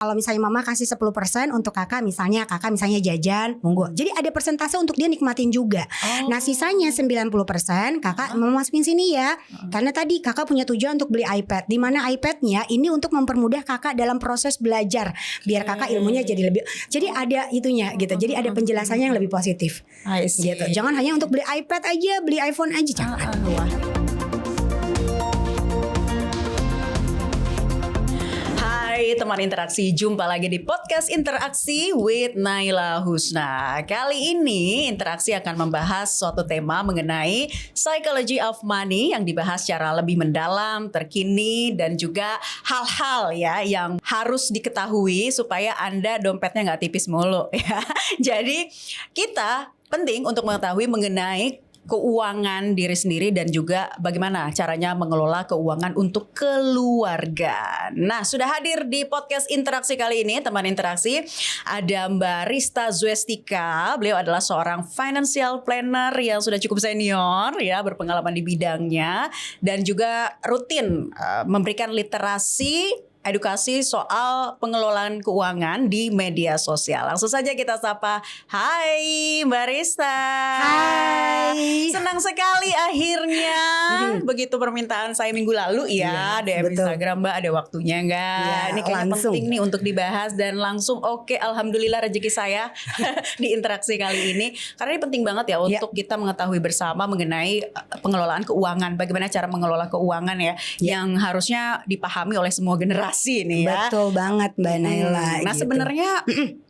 Kalau misalnya mama kasih 10% untuk kakak misalnya jajan, monggo. Jadi ada persentase untuk dia nikmatin juga. Nah sisanya 90% kakak mama masukin sini ya. Karena tadi kakak punya tujuan untuk beli iPad. Dimana iPadnya ini untuk mempermudah kakak dalam proses belajar. Biar kakak ilmunya jadi lebih. Jadi ada itunya gitu. Jadi ada penjelasannya yang lebih positif. Gitu. Jangan hanya untuk beli iPad aja, beli iPhone aja, jangan. Hai teman interaksi, jumpa lagi di podcast Interaksi with Naila Husna. Kali ini interaksi akan membahas suatu tema mengenai psychology of money yang dibahas secara lebih mendalam, terkini, dan juga hal-hal ya yang harus diketahui supaya Anda dompetnya nggak tipis mulu ya. Jadi kita penting untuk mengetahui mengenai keuangan diri sendiri dan juga bagaimana caranya mengelola keuangan untuk keluarga. Nah, sudah hadir di podcast interaksi kali ini, teman interaksi, ada Mbak Rista Zwestika. Beliau adalah seorang financial planner yang sudah cukup senior ya, berpengalaman di bidangnya dan juga rutin memberikan literasi edukasi soal pengelolaan keuangan di media sosial. Langsung saja kita sapa. Hai Mbak Rista. Hai. Senang sekali akhirnya. Begitu permintaan saya minggu lalu ya, DM Instagram, Mbak ada waktunya nggak? Ya, ini kayaknya langsung penting nih untuk dibahas dan langsung oke, alhamdulillah rezeki saya di interaksi kali ini. Karena ini penting banget ya untuk kita mengetahui bersama mengenai pengelolaan keuangan. Bagaimana cara mengelola keuangan ya yang harusnya dipahami oleh semua generasi. Nih ya. Betul banget Mbak Naila. Nah gitu. sebenarnya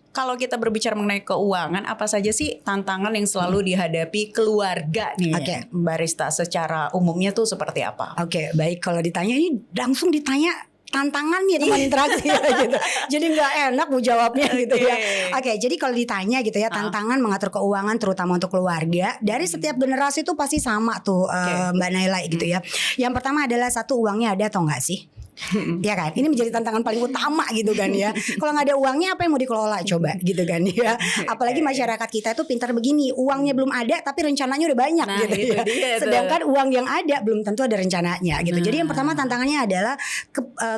kalau kita berbicara mengenai keuangan, apa saja sih tantangan yang selalu dihadapi keluarga nih Mbak Rista secara umumnya tuh seperti apa? Oke, baik, kalau ditanya ini langsung ditanya tantangan nih teman interaksi ya, gitu. Jadi nggak enak mau jawabnya gitu ya. Oke, jadi kalau ditanya gitu ya tantangan mengatur keuangan terutama untuk keluarga dari setiap generasi itu pasti sama tuh Mbak Naila gitu ya. Yang pertama adalah satu, uangnya ada atau enggak sih? Ya kan, ini menjadi tantangan paling utama gitu kan ya. Kalau nggak ada uangnya apa yang mau dikelola coba gitu kan ya. Apalagi masyarakat kita itu pintar begini, uangnya belum ada tapi rencananya udah banyak gitu ya. Sedangkan uang yang ada belum tentu ada rencananya gitu. Jadi yang pertama tantangannya adalah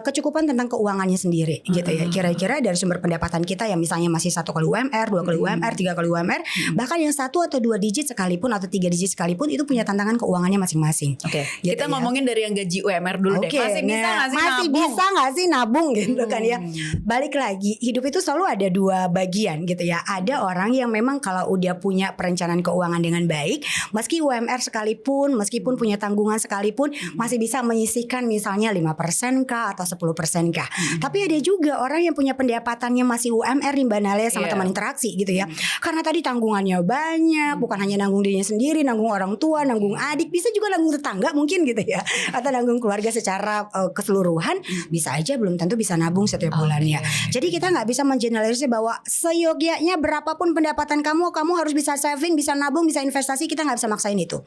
kecukupan tentang keuangannya sendiri gitu ya. Kira-kira dari sumber pendapatan kita yang misalnya masih 1 kali UMR, 2 kali UMR, 3 kali UMR, bahkan yang 1 atau 2 digit sekalipun atau 3 digit sekalipun itu punya tantangan keuangannya masing-masing. Gitu kita ya. ngomongin dari yang gaji UMR dulu deh. Masih bisa nggak sih? Masih bisa nggak sih nabung gitu kan ya. Balik lagi, hidup itu selalu ada dua bagian gitu ya. Ada orang yang memang kalau udah punya perencanaan keuangan dengan baik, meski UMR sekalipun, meskipun punya tanggungan sekalipun, masih bisa menyisihkan misalnya 5% kah atau 10% kah. Tapi ada juga orang yang punya pendapatannya masih UMR nih Mbak Nalia sama teman interaksi gitu ya. Karena tadi tanggungannya banyak, bukan hanya nanggung dirinya sendiri, nanggung orang tua, nanggung adik, bisa juga nanggung tetangga mungkin gitu ya. Atau nanggung keluarga secara keseluruhan. Bisa aja belum tentu bisa nabung setiap bulannya. Jadi kita nggak bisa mengeneralisir bahwa seyogyanya berapapun pendapatan kamu harus bisa saving, bisa nabung, bisa investasi. Kita nggak bisa maksain itu.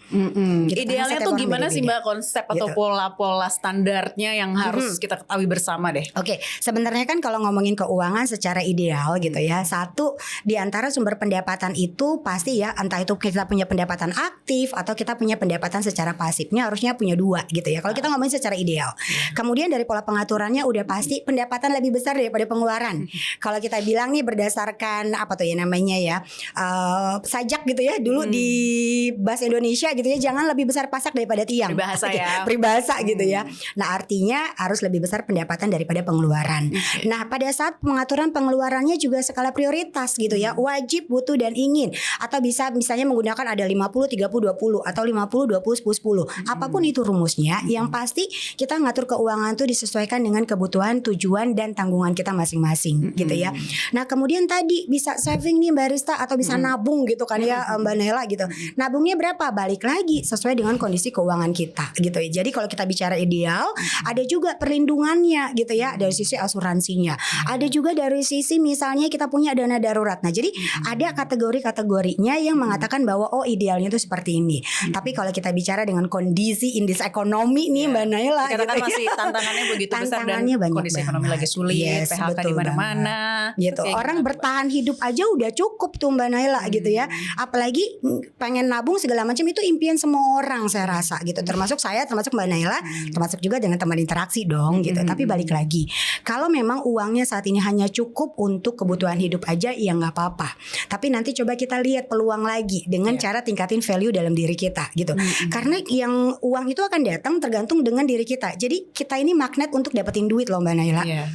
Gitu. Idealnya tuh gimana sih Mbak konsep atau pola-pola standarnya yang harus kita ketahui bersama deh? Oke, sebenarnya kan kalau ngomongin keuangan secara ideal gitu ya, satu di antara sumber pendapatan itu pasti ya, entah itu kita punya pendapatan aktif atau kita punya pendapatan secara pasifnya, harusnya punya 2 gitu ya. Kalau kita ngomongin secara ideal. Kemudian dari pola pengaturannya udah pasti pendapatan lebih besar daripada pengeluaran. Kalau kita bilang nih berdasarkan apa tuh ya namanya ya, sajak gitu ya, dulu di bahasa Indonesia gitu ya, jangan lebih besar pasak daripada tiang. Peribahasa ya. Peribahasa gitu ya. Nah artinya harus lebih besar pendapatan daripada pengeluaran. Nah pada saat pengaturan pengeluarannya juga skala prioritas gitu ya, wajib, butuh, dan ingin. Atau bisa misalnya menggunakan ada 50, 30, 20 atau 50, 20, 10, 10. Apapun itu rumusnya, yang pasti kita ngatur keuangan tuh disesuaikan dengan kebutuhan, tujuan, dan tanggungan kita masing-masing gitu ya. Nah kemudian tadi bisa saving nih Mbak Rista atau bisa nabung gitu kan ya Mbak Naila gitu. Nabungnya berapa? Balik lagi sesuai dengan kondisi keuangan kita gitu ya. Jadi kalau kita bicara ideal, ada juga perlindungannya gitu ya, dari sisi asuransinya. Ada juga dari sisi misalnya kita punya dana darurat. Nah jadi ada kategori-kategorinya yang mengatakan bahwa oh idealnya itu seperti ini. Tapi kalau kita bicara dengan kondisi indeks ekonomi nih Mbak Naila kita gitu kan masih tantangan tantangannya begitu besar dan Tantangannya banyak kondisi ekonomi banget. lagi sulit, Yes, PHK betul di mana-mana. gitu. Kayak Orang gimana, bertahan hidup aja udah cukup tuh Mbak Naila gitu ya. Apalagi pengen nabung segala macam itu impian semua orang saya rasa gitu. Termasuk saya, termasuk Mbak Naila, termasuk juga dengan teman interaksi dong gitu. Tapi balik lagi, kalau memang uangnya saat ini hanya cukup untuk kebutuhan hidup aja ya nggak apa-apa. Tapi nanti coba kita lihat peluang lagi dengan cara tingkatin value dalam diri kita gitu. Karena yang uang itu akan datang tergantung dengan diri kita. Jadi kita ini magnet untuk dapetin duit loh Mbak Naila. Iya.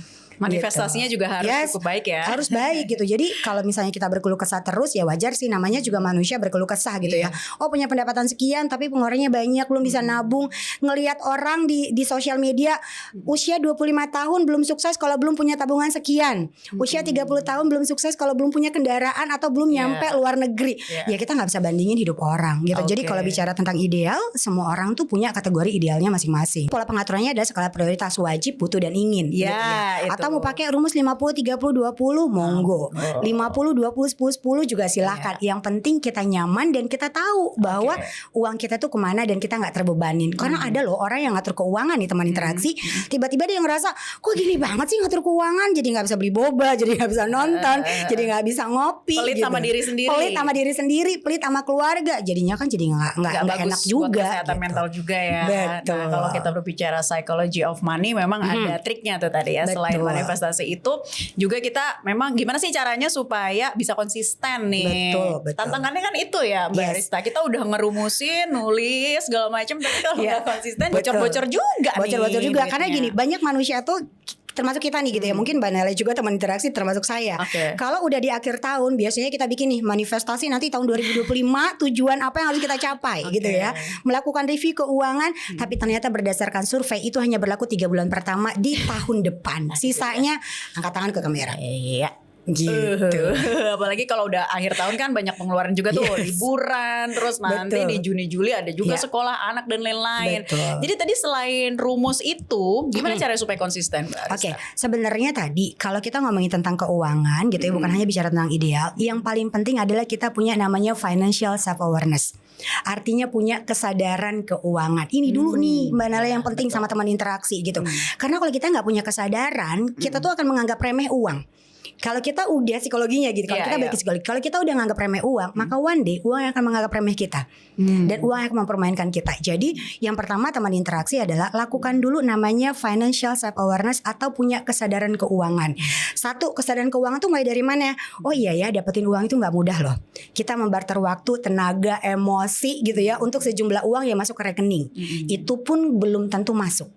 Manifestasinya Gitu. juga harus Yes, cukup baik ya. harus baik gitu. Jadi kalau misalnya kita berkeluh kesah terus ya wajar sih, namanya juga manusia berkeluh kesah gitu ya. Oh punya pendapatan sekian tapi pengeluarannya banyak, belum bisa nabung. Ngelihat orang di sosial media usia 25 tahun belum sukses kalau belum punya tabungan sekian. Usia 30 tahun belum sukses kalau belum punya kendaraan atau belum nyampe luar negeri. Ya kita nggak bisa bandingin hidup orang gitu. Jadi kalau bicara tentang ideal, semua orang tuh punya kategori idealnya masing-masing. Pola pengaturannya ada skala prioritas wajib, butuh dan ingin gitu ya. itu. Atau mau pakai rumus 50 30 20 monggo. 50 20 10 10 juga silahkan. Yang penting kita nyaman dan kita tahu bahwa uang kita tuh kemana dan kita nggak terbebanin. Karena ada loh orang yang ngatur keuangan nih teman interaksi, tiba-tiba dia ngerasa kok gini banget sih ngatur keuangan, jadi nggak bisa beli boba, jadi nggak bisa nonton, jadi nggak bisa ngopi. Pelit gitu. sama diri sendiri. Pelit sama diri sendiri, pelit sama keluarga. Jadinya kan jadi nggak bagus enak juga. buat kesehatan gitu. mental juga ya. Betul. Nah, kalau kita berbicara psychology of money memang ada triknya tuh tadi ya. Betul. Selain manifestasi itu juga kita memang gimana sih caranya supaya bisa konsisten nih. Betul. Tantangannya kan itu ya Mbak Yes. Rista. Kita udah ngerumusin, nulis segala macam, tapi kalau nggak konsisten bocor-bocor juga Bocor-bocor nih juga karena duitnya. gini, banyak manusia tuh termasuk kita nih gitu ya, mungkin Mbak Nela juga teman interaksi termasuk saya. Kalau udah di akhir tahun biasanya kita bikin nih manifestasi nanti tahun 2025 tujuan apa yang harus kita capai gitu ya. Melakukan review keuangan, tapi ternyata berdasarkan survei itu hanya berlaku 3 bulan pertama di tahun depan. Sisanya angkat tangan ke kamera. Iya. Gitu. Apalagi kalau udah akhir tahun kan banyak pengeluaran juga tuh, liburan, terus nanti Betul. di Juni Juli ada juga Iya. sekolah anak dan lain-lain. Betul. Jadi tadi selain rumus itu, gimana caranya supaya konsisten, Mbak Arista? Oke, sebenarnya tadi kalau kita ngomongin tentang keuangan gitu ya, bukan hanya bicara tentang ideal, yang paling penting adalah kita punya namanya financial self awareness. Artinya punya kesadaran keuangan. Ini dulu nih Mbak Nala yang penting sama teman interaksi gitu. Karena kalau kita nggak punya kesadaran, kita tuh akan menganggap remeh uang. Kalau kita udah psikologinya gitu, kalau kita balik ke psikologi, kalau kita udah nganggap remeh uang, maka one day uang yang akan menganggap remeh kita, dan uang yang akan mempermainkan kita. Jadi yang pertama teman interaksi adalah lakukan dulu namanya financial self awareness atau punya kesadaran keuangan. Satu, kesadaran keuangan tuh mulai dari mana? Oh iya ya, dapetin uang itu nggak mudah loh. Kita membarter waktu, tenaga, emosi gitu ya untuk sejumlah uang yang masuk ke rekening. Itu pun belum tentu masuk.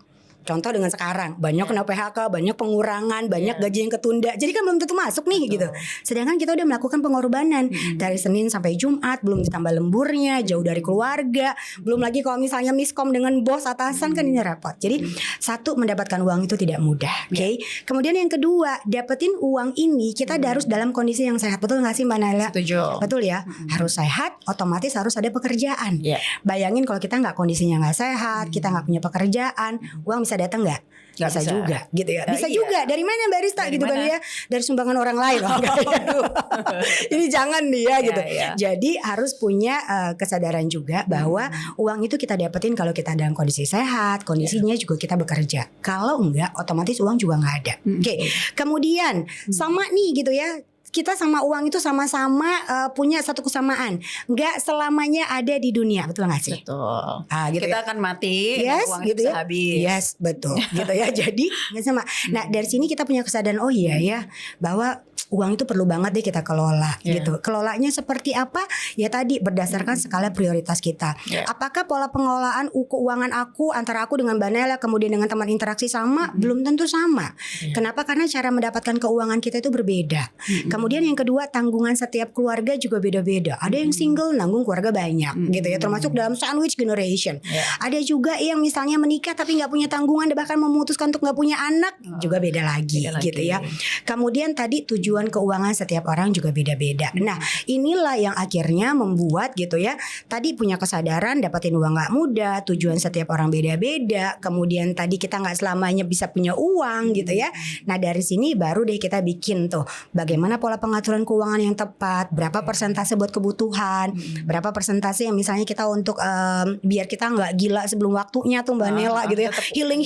Contoh dengan sekarang banyak kena PHK, banyak pengurangan, banyak gaji yang ketunda. Jadi kan belum tentu masuk nih gitu. Sedangkan kita udah melakukan pengorbanan dari Senin sampai Jumat, belum ditambah lemburnya, jauh dari keluarga, belum lagi kalau misalnya miskom dengan bos atasan kan ini repot. Jadi satu, mendapatkan uang itu tidak mudah. Oke. Kemudian yang kedua, dapetin uang ini kita harus dalam kondisi yang sehat. Betul nggak sih Mbak Nala? Setuju. Betul ya. Harus sehat, otomatis harus ada pekerjaan. Bayangin kalau kita nggak kondisinya nggak sehat, kita nggak punya pekerjaan, uang bisa datang nggak? Bisa juga gitu ya. Bisa juga. Dari mana Mbak Rista gitu kan ya? Dari sumbangan orang lain. Jadi jangan dia gitu. Jadi harus punya kesadaran juga bahwa uang itu kita dapetin kalau kita dalam kondisi sehat, kondisinya juga kita bekerja. Kalau enggak, otomatis uang juga nggak ada. Oke. Kemudian sama nih gitu ya. Kita sama uang itu sama-sama punya satu kesamaan. Nggak selamanya ada di dunia, betul nggak sih? Betul. Gitu kita ya. akan mati, Yes, uang gitu bisa ya. habis. Yes, betul. Gitu ya. Jadi nggak sama. Nah dari sini kita punya kesadaran. Oh iya ya, bahwa uang itu perlu banget deh kita kelola gitu. Kelolanya seperti apa? Ya tadi berdasarkan skala prioritas kita. Apakah pola pengelolaan keuangan aku antara aku dengan Mbak Nela kemudian dengan teman interaksi sama? Belum tentu sama. Kenapa? Karena cara mendapatkan keuangan kita itu berbeda. Kemudian yang kedua, tanggungan setiap keluarga juga beda-beda. Ada yang single nanggung keluarga banyak gitu ya, termasuk dalam sandwich generation. Ada juga yang misalnya menikah tapi nggak punya tanggungan dan bahkan memutuskan untuk nggak punya anak, juga beda lagi gitu ya. Kemudian tadi tujuan kemampuan keuangan setiap orang juga beda-beda. Nah, inilah yang akhirnya membuat gitu ya, tadi punya kesadaran dapatin uang gak mudah, tujuan setiap orang beda-beda. Kemudian tadi kita gak selamanya bisa punya uang gitu ya. Nah, dari sini baru deh kita bikin tuh bagaimana pola pengaturan keuangan yang tepat, berapa persentase buat kebutuhan, berapa persentase yang misalnya kita untuk biar kita nggak gila sebelum waktunya tuh Mbak Nela gitu ya, healing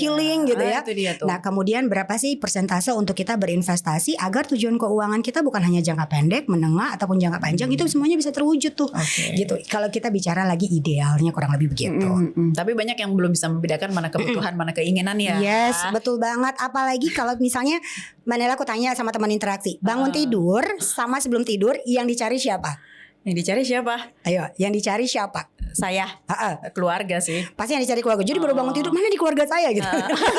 gitu ya. Nah, kemudian berapa sih persentase untuk kita berinvestasi agar tujuan keuangan kita bukan hanya jangka pendek, menengah ataupun jangka panjang, itu semuanya bisa terwujud tuh. Gitu. Kalau kita bicara lagi idealnya kurang lebih begitu. Tapi banyak yang belum bisa membedakan mana kebutuhan, mana keinginan ya. Yes, betul banget. Apalagi kalau misalnya Mbak Nela, aku tanya sama teman interaksi, bangun tidur sama sebelum tidur yang dicari siapa? Yang dicari siapa? Ayo, yang dicari siapa? Saya, keluarga sih. Pasti yang dicari keluarga. Jadi baru bangun tidur, mana di keluarga saya gitu.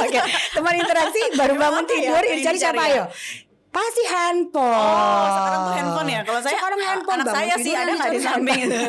Oke, teman interaksi baru bangun tidur, yang dicari siapa? Ayo. Pasti handphone. Oh, sekarang tuh handphone ya. Kalau saya sekarang handphone. Anak saya sih ada nggak di samping itu.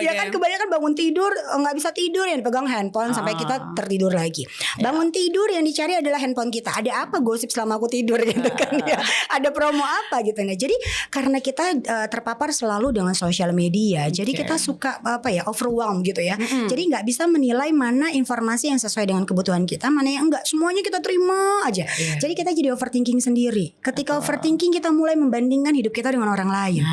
Ya kan kebanyakan bangun tidur nggak bisa tidur, yang dipegang handphone sampai kita tertidur lagi. Bangun tidur yang dicari adalah handphone kita. Ada apa gosip selama aku tidur gitu kan ya. Ada promo apa gitu. Nah, jadi karena kita terpapar selalu dengan sosial media, jadi kita suka overwhelmed gitu ya. Jadi nggak bisa menilai mana informasi yang sesuai dengan kebutuhan kita, mana yang enggak. Semuanya kita terima aja. Jadi kita jadi overthinking sendiri. Ketika overthinking kita mulai membandingkan hidup kita dengan orang lain.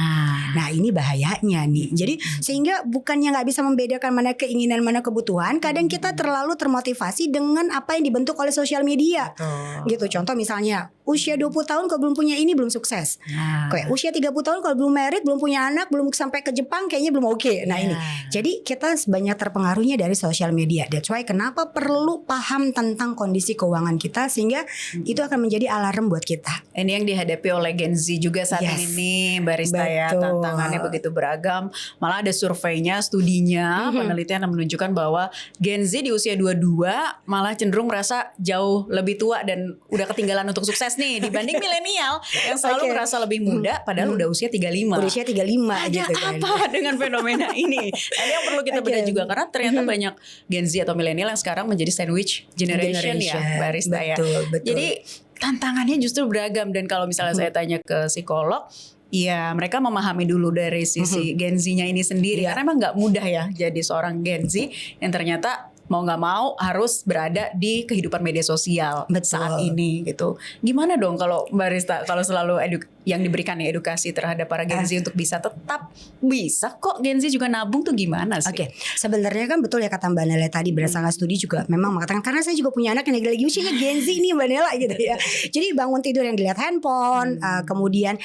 Nah, ini bahayanya nih. Jadi sehingga bukannya nggak bisa membedakan mana keinginan mana kebutuhan, kadang kita terlalu termotivasi dengan apa yang dibentuk oleh sosial media. Gitu. Contoh misalnya usia 20 tahun kalau belum punya ini belum sukses. Kayak usia 30 tahun kalau belum married, belum punya anak, belum sampai ke Jepang kayaknya belum oke. Nah, ini. Jadi kita banyak terpengaruhnya dari sosial media. That's why kenapa perlu paham tentang kondisi keuangan kita sehingga itu akan menjadi alarm buat kita. Ini yang dihadapi oleh Gen Z juga saat ini nih, barista ya. Tantangannya begitu beragam. Malah ada surveinya, studinya, penelitian yang menunjukkan bahwa Gen Z di usia 22 malah cenderung merasa jauh lebih tua dan udah ketinggalan untuk sukses nih dibanding milenial yang selalu merasa lebih muda padahal udah usia 35. Udah usia 35 gitu kan. Apa dengan fenomena ini? Ini yang perlu kita bedah juga karena ternyata banyak Gen Z atau milenial yang sekarang menjadi sandwich generation ya, barista ya. Jadi tantangannya justru beragam dan kalau misalnya saya tanya ke psikolog, ya mereka memahami dulu dari sisi Gen Z-nya ini sendiri karena emang nggak mudah ya jadi seorang Gen Z yang ternyata mau nggak mau harus berada di kehidupan media sosial saat ini gitu. Gimana dong kalau barista kalau selalu yang diberikan ya edukasi terhadap para Gen Z untuk bisa tetap bisa kok Gen Z juga nabung tuh gimana sih? Oke, sebenarnya kan betul ya kata Mbak Nela tadi, berdasarkan studi juga memang mengatakan karena saya juga punya anak yang lagi usianya Gen Z nih Mbak Nela gitu ya. Jadi bangun tidur yang dilihat handphone, kemudian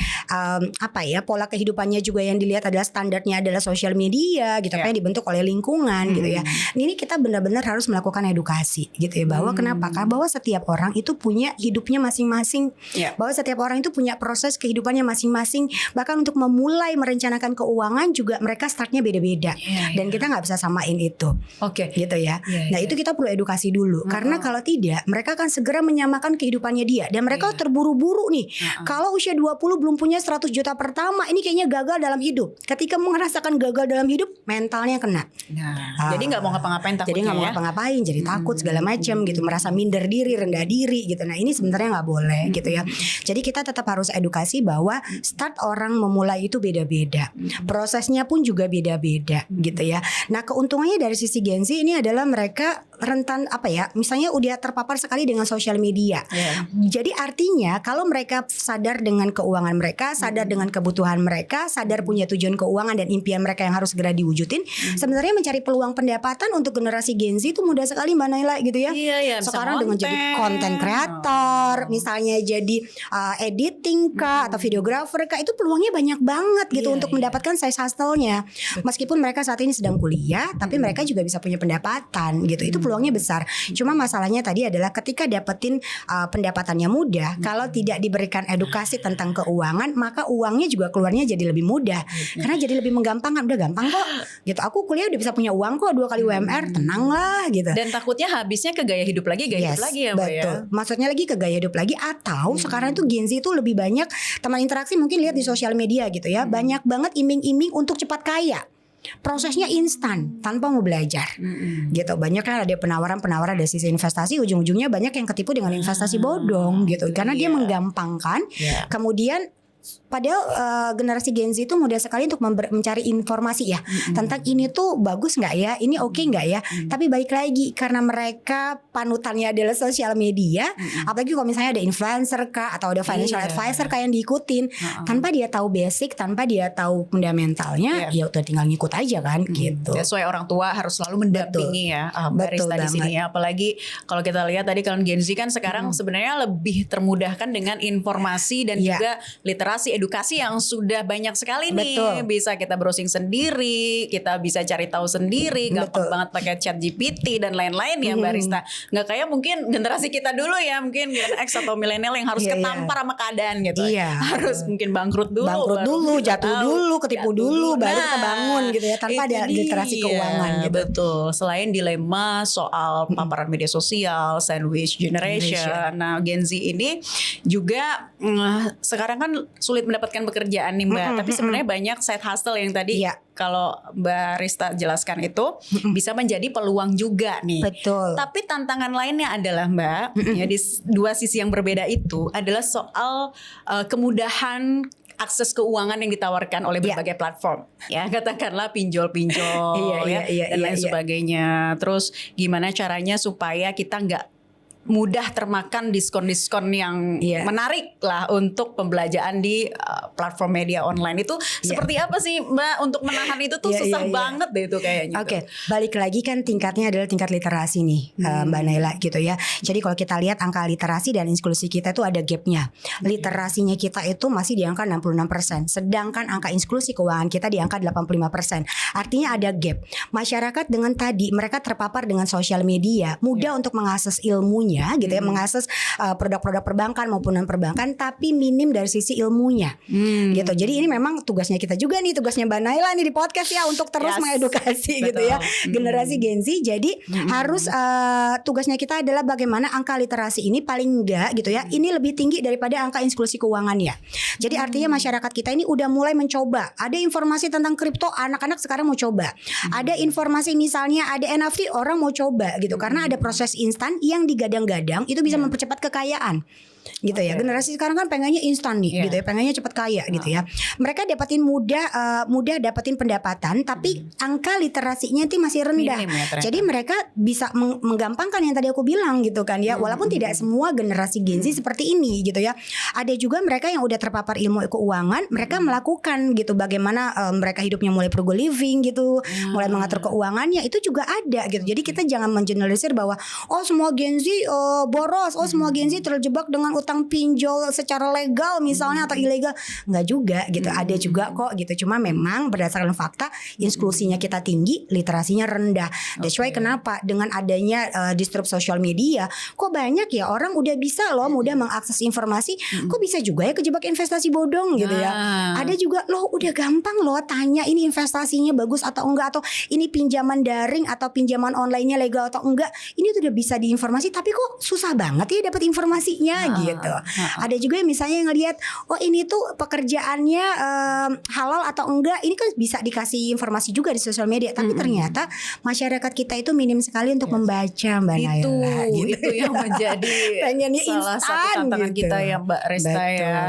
pola kehidupannya juga yang dilihat adalah standarnya adalah sosial media gitu, apa yang dibentuk oleh lingkungan gitu ya. Ini kita benar-benar harus melakukan edukasi gitu ya, bahwa kenapa? Karena bahwa setiap orang itu punya hidupnya masing-masing, bahwa setiap orang itu punya proses kehidupannya masing-masing, bahkan untuk memulai merencanakan keuangan juga mereka startnya beda-beda dan kita nggak bisa samain itu. Gitu ya. Nah, itu kita perlu edukasi dulu karena kalau tidak mereka akan segera menyamakan kehidupannya dia dan mereka terburu-buru nih. Kalau usia 20 belum punya 100 juta pertama, ini kayaknya gagal dalam hidup. Ketika merasakan gagal dalam hidup, mentalnya kena. Jadi nggak mau ngapa-ngapain takutnya. Jadi nggak mau ngapa-ngapain, jadi takut segala macam gitu, merasa minder diri, rendah diri gitu. Nah, ini sebenarnya nggak boleh gitu ya. Jadi kita tetap harus edukasi bahwa start orang memulai itu beda-beda, prosesnya pun juga beda-beda gitu ya. Nah, keuntungannya dari sisi Gen Z ini adalah mereka rentan misalnya udah terpapar sekali dengan sosial media. Jadi artinya kalau mereka sadar dengan keuangan mereka, sadar dengan kebutuhan mereka, sadar punya tujuan keuangan dan impian mereka yang harus segera diwujudin, sebenarnya mencari peluang pendapatan untuk generasi Gen Z itu mudah sekali Mbak Naila gitu ya. Sekarang dengan jadi content creator, misalnya jadi editing kah atau videographer kah, itu peluangnya banyak banget gitu untuk mendapatkan side hustle-nya. Meskipun mereka saat ini sedang kuliah, tapi mereka juga bisa punya pendapatan gitu. Itu peluangnya besar. Cuma masalahnya tadi adalah ketika dapetin pendapatannya mudah, kalau tidak diberikan edukasi tentang keuangan, maka uangnya juga keluarnya jadi lebih mudah. Karena jadi lebih menggampangkan, udah gampang kok gitu. Aku kuliah udah bisa punya uang kok 2 kali UMR, tenang lah gitu. Dan takutnya habisnya ke gaya hidup lagi, hidup lagi ya Mbak ya. Maksudnya lagi ke gaya hidup lagi atau sekarang tuh Gen Z itu lebih banyak teman interaksi mungkin lihat di sosial media gitu ya. Banyak banget iming-iming untuk cepat kaya. Prosesnya instan tanpa mau belajar gitu. Banyak kan ada penawaran dari sisi investasi, ujung-ujungnya banyak yang ketipu dengan investasi bodong gitu. Karena dia menggampangkan. Kemudian Padahal generasi Gen Z itu mudah sekali untuk mencari informasi ya tentang ini tuh bagus nggak ya, ini oke nggak ya. Tapi balik lagi karena mereka panutannya adalah sosial media, apalagi kalau misalnya ada influencer kah atau ada financial advisor kah yang diikutin, tanpa dia tahu basic, tanpa dia tahu fundamentalnya, ya udah tinggal ngikut aja kan gitu. Sesuai orang tua harus selalu mendampingi ya barista di sini ya. Apalagi kalau kita lihat tadi kalau Gen Z kan sekarang sebenarnya lebih termudahkan dengan informasi dan juga literasi edukasi yang sudah banyak sekali nih. Bisa kita browsing sendiri, kita bisa cari tahu sendiri, gampang banget pakai chat GPT dan lain-lain ya barista. Nggak kayak mungkin generasi kita dulu ya, mungkin Gen X atau milenial yang harus ketampar sama keadaan gitu. Harus mungkin bangkrut dulu, jatuh dulu, ketipu dulu, baru kita bangun gitu ya, tanpa ada literasi keuangan gitu. Betul. Selain dilema soal paparan media sosial, sandwich generation. Nah, Gen Z ini juga sekarang kan sulit mendapatkan pekerjaan nih Mbak, tapi sebenarnya banyak side hustle yang tadi kalau Mbak Rista jelaskan itu bisa menjadi peluang juga nih. Betul. Tapi tantangan lainnya adalah Mbak, ya di dua sisi yang berbeda itu adalah soal kemudahan akses keuangan yang ditawarkan oleh berbagai platform, ya katakanlah pinjol-pinjol, dan lain sebagainya. Terus gimana caranya supaya kita nggak mudah termakan diskon-diskon yang menarik lah untuk pembelanjaan di platform media online itu seperti apa sih Mbak untuk menahan itu tuh susah banget deh itu kayaknya. Oke, balik lagi kan tingkatnya adalah tingkat literasi nih Mbak Naila gitu ya. Jadi kalau kita lihat angka literasi dan inklusi kita itu ada gapnya. Literasinya kita itu masih di angka 66%, sedangkan angka inklusi keuangan kita di angka 85%. Artinya ada gap. Masyarakat dengan tadi mereka terpapar dengan sosial media, mudah untuk mengakses ilmunya gitu ya, mengakses produk-produk perbankan maupun non perbankan, tapi minim dari sisi ilmunya gitu. Jadi ini memang tugasnya kita juga nih, tugasnya Mbak Naila nih di podcast ya, untuk terus mengedukasi gitu ya generasi Gen Z. Jadi harus tugasnya kita adalah bagaimana angka literasi ini paling enggak gitu ya, ini lebih tinggi daripada angka inklusi keuangan ya. Jadi artinya masyarakat kita ini udah mulai mencoba. Ada informasi tentang kripto, anak-anak sekarang mau coba. Ada informasi misalnya ada NFT, orang mau coba gitu, karena ada proses instan yang digadang-gadang itu bisa mempercepat kekayaan gitu ya. Generasi sekarang kan pengennya instan nih gitu ya, pengennya cepat kaya gitu ya. Mereka dapatin mudah dapatin pendapatan, tapi angka literasinya itu masih rendah. Jadi mereka bisa menggampangkan yang tadi aku bilang gitu kan ya. Walaupun tidak semua generasi Gen Z seperti ini gitu ya. Ada juga mereka yang udah terpapar ilmu keuangan, mereka melakukan gitu bagaimana mereka hidupnya mulai frugal living gitu, mulai mengatur keuangannya, itu juga ada gitu. Jadi kita jangan mengeneralisir bahwa oh semua Gen Z boros, oh semua Gen Z terjebak dengan utang pinjol secara legal misalnya atau ilegal. Enggak juga gitu. Ada juga kok gitu. Cuma memang berdasarkan fakta inklusinya kita tinggi, literasinya rendah. That's why kenapa dengan adanya disrupt social media kok banyak ya orang udah bisa loh mudah mengakses informasi, kok bisa juga ya kejebak investasi bodong gitu ya. Ada juga loh udah gampang loh tanya ini investasinya bagus atau enggak, atau ini pinjaman daring atau pinjaman online-nya legal atau enggak. Ini tuh udah bisa diinformasi, tapi kok susah banget ya dapat informasinya gitu. Ada juga yang misalnya ngelihat oh ini tuh pekerjaannya halal atau enggak, ini kan bisa dikasih informasi juga di sosial media, tapi ternyata masyarakat kita itu minim sekali untuk membaca Mbak Naila gitu. Itu yang menjadi salah satu tantangan gitu kita ya Mbak Rista ya.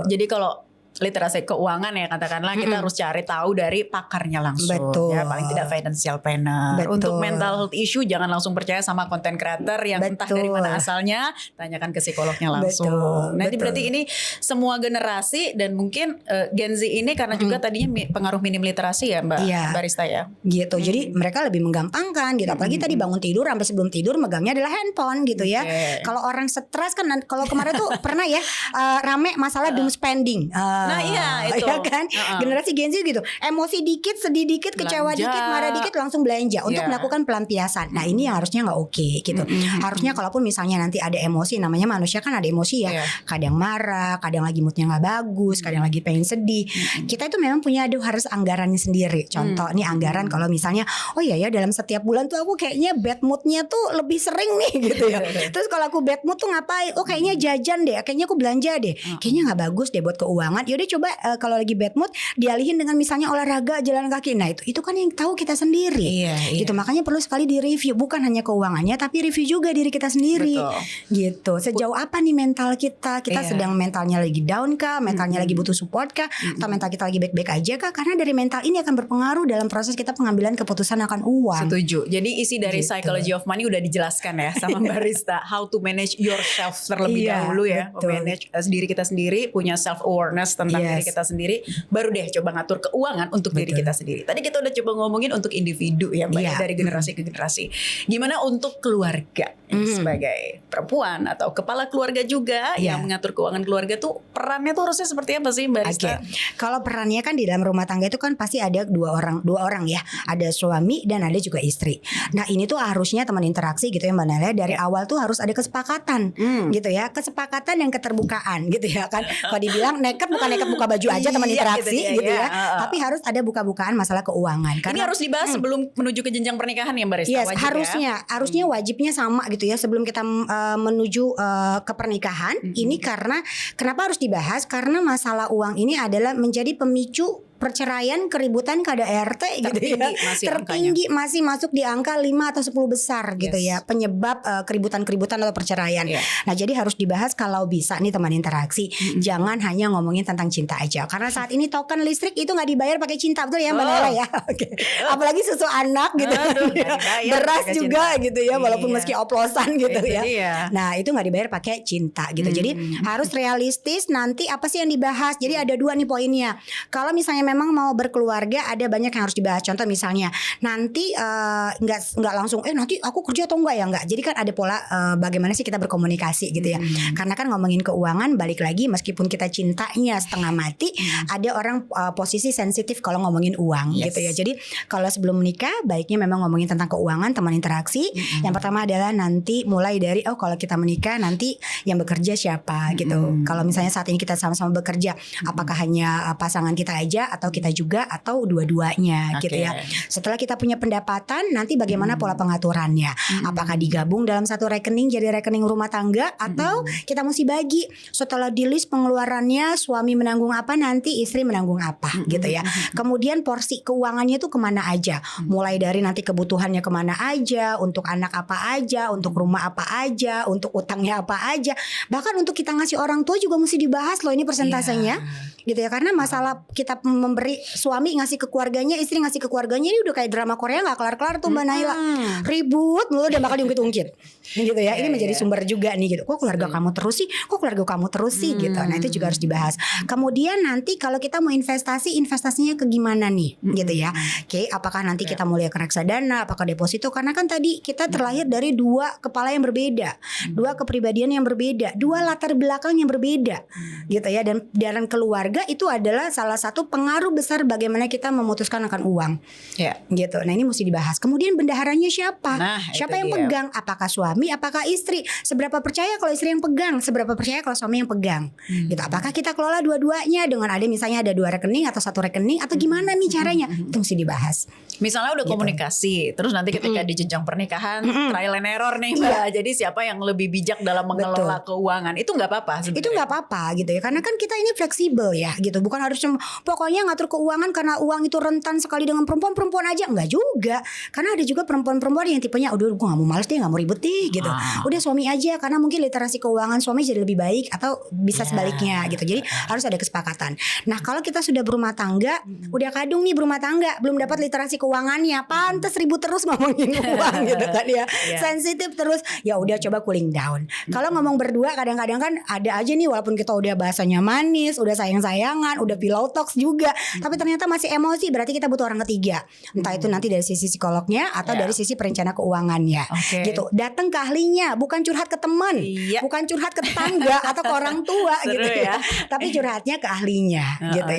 Jadi kalau literasi keuangan ya katakanlah kita harus cari tahu dari pakarnya langsung. Ya paling tidak financial planner. Untuk mental health issue jangan langsung percaya sama content creator yang entah dari mana asalnya, tanyakan ke psikolognya langsung. Nanti berarti ini semua generasi dan mungkin Gen Z ini karena juga tadinya pengaruh minim literasi ya Mbak Barista ya. Gitu. Jadi mereka lebih menggampangkan gitu. Apalagi tadi bangun tidur sampai sebelum tidur megangnya adalah handphone gitu ya. Kalau orang stres kan, kalau kemarin tuh pernah ya rame masalah doom spending. Nah iya itu ya kan generasi Gen Z gitu, emosi dikit, sedih dikit, kecewa dikit, marah dikit langsung belanja untuk melakukan pelampiasan. Nah ini yang harusnya nggak oke gitu. Harusnya kalaupun misalnya nanti ada emosi, namanya manusia kan ada emosi ya, kadang marah, kadang lagi moodnya nggak bagus, kadang lagi pengen sedih. Kita itu memang punya harus anggarannya sendiri. Contoh nih anggaran kalau misalnya oh iya ya dalam setiap bulan tuh aku kayaknya bad moodnya tuh lebih sering nih gitu ya. Terus kalau aku bad mood tuh ngapain? Oh kayaknya jajan deh, kayaknya aku belanja deh, kayaknya nggak bagus deh buat keuangan. deh coba kalau lagi bad mood dialihin dengan misalnya olahraga, jalan kaki. Nah itu kan yang tahu kita sendiri. Gitu. Makanya perlu sekali direview, bukan hanya keuangannya tapi review juga diri kita sendiri. Betul. Gitu. Sejauh apa nih mental kita? Kita sedang mentalnya lagi down kah? Mentalnya lagi butuh support kah? Atau mental kita lagi baik-baik aja kah? Karena dari mental ini akan berpengaruh dalam proses kita pengambilan keputusan akan uang. Setuju. Jadi isi dari Gitu. Psychology of Money udah dijelaskan ya sama Mbak Rista. How to manage yourself terlebih dahulu ya. Manage diri kita sendiri, punya self awareness tentang diri kita sendiri. Baru deh coba ngatur keuangan untuk diri kita sendiri. Tadi kita udah coba ngomongin untuk individu ya Mbak, dari generasi ke generasi. Gimana untuk keluarga sebagai perempuan atau kepala keluarga juga yang mengatur keuangan keluarga tuh perannya tuh harusnya seperti apa sih Mbak Rista? Kalau perannya kan di dalam rumah tangga itu kan pasti ada dua orang ya. Ada suami dan ada juga istri. Nah ini tuh harusnya teman interaksi gitu ya Mbak Nela. Dari awal tuh harus ada kesepakatan gitu ya. Kesepakatan dan keterbukaan gitu ya kan. Kalau dibilang nekat bukan nekat buka baju aja teman interaksi gitu ya. Tapi harus ada buka-bukaan masalah keuangan. Karena ini harus dibahas sebelum menuju ke jenjang pernikahan ya Mbak Rista? Yes, harusnya wajibnya sama gitu ya sebelum kita menuju ke pernikahan. Ini karena kenapa harus dibahas? Karena masalah uang ini adalah menjadi pemicu perceraian, keributan KDRT gitu ya. Tertinggi masih masuk di angka 5 atau 10 besar gitu ya. Penyebab keributan-keributan atau perceraian. Nah, jadi harus dibahas kalau bisa nih teman interaksi. Jangan hanya ngomongin tentang cinta aja. Karena saat ini token listrik itu nggak dibayar pakai cinta, betul ya Mbak Nela ya. Apalagi susu anak gitu. Beras juga gitu ya, walaupun meski oplosan gitu ya. Nah, itu nggak dibayar pakai cinta gitu. Jadi harus realistis nanti apa sih yang dibahas. Jadi ada dua nih poinnya. Kalau misalnya memang mau berkeluarga ada banyak yang harus dibahas. Contoh misalnya nanti nggak langsung nanti aku kerja atau enggak ya enggak. Jadi kan ada pola bagaimana sih kita berkomunikasi gitu ya. Karena kan ngomongin keuangan balik lagi meskipun kita cintanya setengah mati ada orang posisi sensitif kalau ngomongin uang gitu ya. Jadi kalau sebelum menikah baiknya memang ngomongin tentang keuangan teman interaksi. Yang pertama adalah nanti mulai dari kalau kita menikah nanti yang bekerja siapa gitu. Kalau misalnya saat ini kita sama-sama bekerja apakah hanya pasangan kita aja atau kita juga atau dua-duanya gitu ya. Setelah kita punya pendapatan nanti bagaimana pola pengaturannya? Apakah digabung dalam satu rekening jadi rekening rumah tangga atau kita mesti bagi setelah di list pengeluarannya suami menanggung apa nanti istri menanggung apa gitu ya. Kemudian porsi keuangannya itu kemana aja? Mulai dari nanti kebutuhannya kemana aja, untuk anak apa aja, untuk rumah apa aja, untuk utangnya apa aja. Bahkan untuk kita ngasih orang tua juga mesti dibahas loh ini persentasenya gitu ya. Karena masalah kita memberi suami ngasih ke keluarganya, istri ngasih ke keluarganya ini udah kayak drama Korea nggak kelar-kelar tuh Mbak Naila. Ribut mulu dan bakal diungkit-ungkit gitu ya. Ini menjadi sumber juga nih gitu. Kok keluarga kamu terus sih? Kok keluarga kamu terus sih gitu. Nah itu juga harus dibahas. Kemudian nanti kalau kita mau investasinya ke gimana nih gitu ya. Apakah nanti kita mulai ke reksadana, apakah deposito? Karena kan tadi kita terlahir dari dua kepala yang berbeda, dua kepribadian yang berbeda, dua latar belakang yang berbeda gitu ya. Dan keluarga itu adalah salah satu pengaruh besar bagaimana kita memutuskan akan uang gitu. Nah ini mesti dibahas. Kemudian bendaharanya siapa? Siapa yang pegang? Apakah suami? Apakah istri? Seberapa percaya kalau istri yang pegang? Seberapa percaya kalau suami yang pegang? Gitu. Apakah kita kelola dua-duanya dengan ada misalnya ada dua rekening atau satu rekening atau gimana nih caranya? Itu mesti dibahas. Misalnya udah komunikasi, terus nanti ketika di jenjang pernikahan trial and error nih Mbak. Jadi siapa yang lebih bijak dalam mengelola keuangan itu nggak apa-apa sebenarnya. Itu nggak apa-apa gitu ya. Karena kan kita ini fleksibel ya gitu. Bukan harus pokoknya ngatur keuangan karena uang itu rentan sekali dengan perempuan aja. Enggak juga. Karena ada juga perempuan-perempuan yang tipenya udah gue gak mau males deh, gak mau ribet deh gitu. Udah suami aja karena mungkin literasi keuangan suami jadi lebih baik atau bisa sebaliknya gitu. Jadi harus ada kesepakatan. Nah kalau kita sudah berumah tangga, udah kadung nih berumah tangga, belum dapat literasi keuangannya, pantes ribut terus ngomongin uang gitu kan ya. Sensitif terus. Ya udah coba cooling down. Kalau ngomong berdua kadang-kadang kan ada aja nih walaupun kita udah bahasanya manis, udah sayang-sayangan, udah pillow talks juga, tapi ternyata masih emosi, berarti kita butuh orang ketiga. Entah itu nanti dari sisi psikolognya atau dari sisi perencana keuangannya. Gitu. Datang ke ahlinya, bukan curhat ke teman, bukan curhat ke tetangga atau ke orang tua gitu ya. Tapi curhatnya ke ahlinya gitu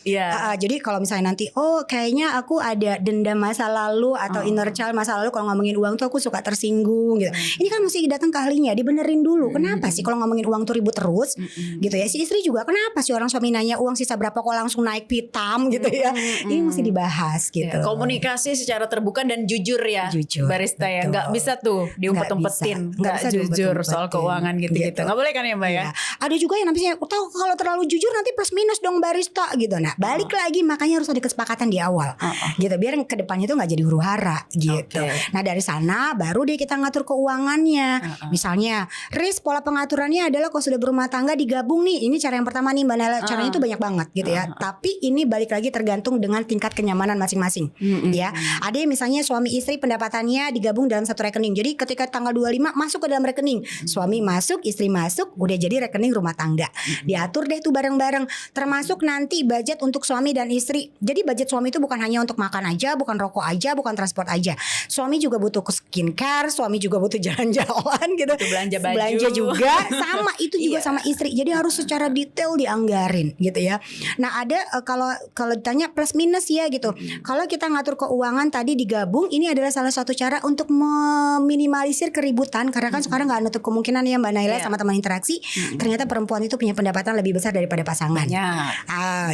ya. Nah, jadi kalau misalnya nanti kayaknya aku ada dendam masa lalu atau inner child masa lalu kalau ngomongin uang tuh aku suka tersinggung gitu. Ini kan mesti datang ke ahlinya, dibenerin dulu. Kenapa sih kalau ngomongin uang tuh ribut terus gitu ya. Si istri juga kenapa sih orang suami nanya uang sisa berapa kok langsung naik pitam gitu ya. Ini mesti dibahas gitu. Komunikasi secara terbuka dan jujur ya, Jujur, barista ya. betul. Nggak bisa tuh diumpet-umpetin, nggak bisa jujur diumpet-umpetin. soal keuangan gitu-gitu. Nggak boleh kan ya Mbak ya? Iya. Ada juga yang namanya tahu kalau terlalu jujur nanti plus minus dong barista gitu. Nah balik lagi makanya harus ada kesepakatan di awal gitu biar kedepannya itu nggak jadi huru hara gitu. Nah dari sana baru deh kita ngatur keuangannya. Misalnya Riz pola pengaturannya adalah kalau sudah berumah tangga digabung nih. Ini cara yang pertama nih Mbak Nela. Caranya itu banyak banget gitu ya. Tapi ini balik lagi tergantung dengan tingkat kenyamanan masing-masing ya. Ada yang misalnya suami istri pendapatannya digabung dalam satu rekening. Jadi ketika tanggal 25 masuk ke dalam rekening. Suami masuk, istri masuk, udah jadi rekening rumah tangga. Diatur deh tuh bareng-bareng. Termasuk nanti budget untuk suami dan istri. Jadi budget suami itu bukan hanya untuk makan aja, bukan rokok aja, bukan transport aja. Suami juga butuh skincare, suami juga butuh jalan-jalan gitu. Butuh belanja baju. Belanja juga sama itu juga sama istri. Jadi harus secara detail dianggarin gitu ya. Nah, ada kalau ditanya plus minus ya gitu. Kalau kita ngatur keuangan tadi digabung, ini adalah salah satu cara untuk meminimalisir keributan karena kan sekarang nggak nutup kemungkinan ya Mbak Naila sama teman interaksi. Ternyata perempuan itu punya pendapatan lebih besar daripada pasangan.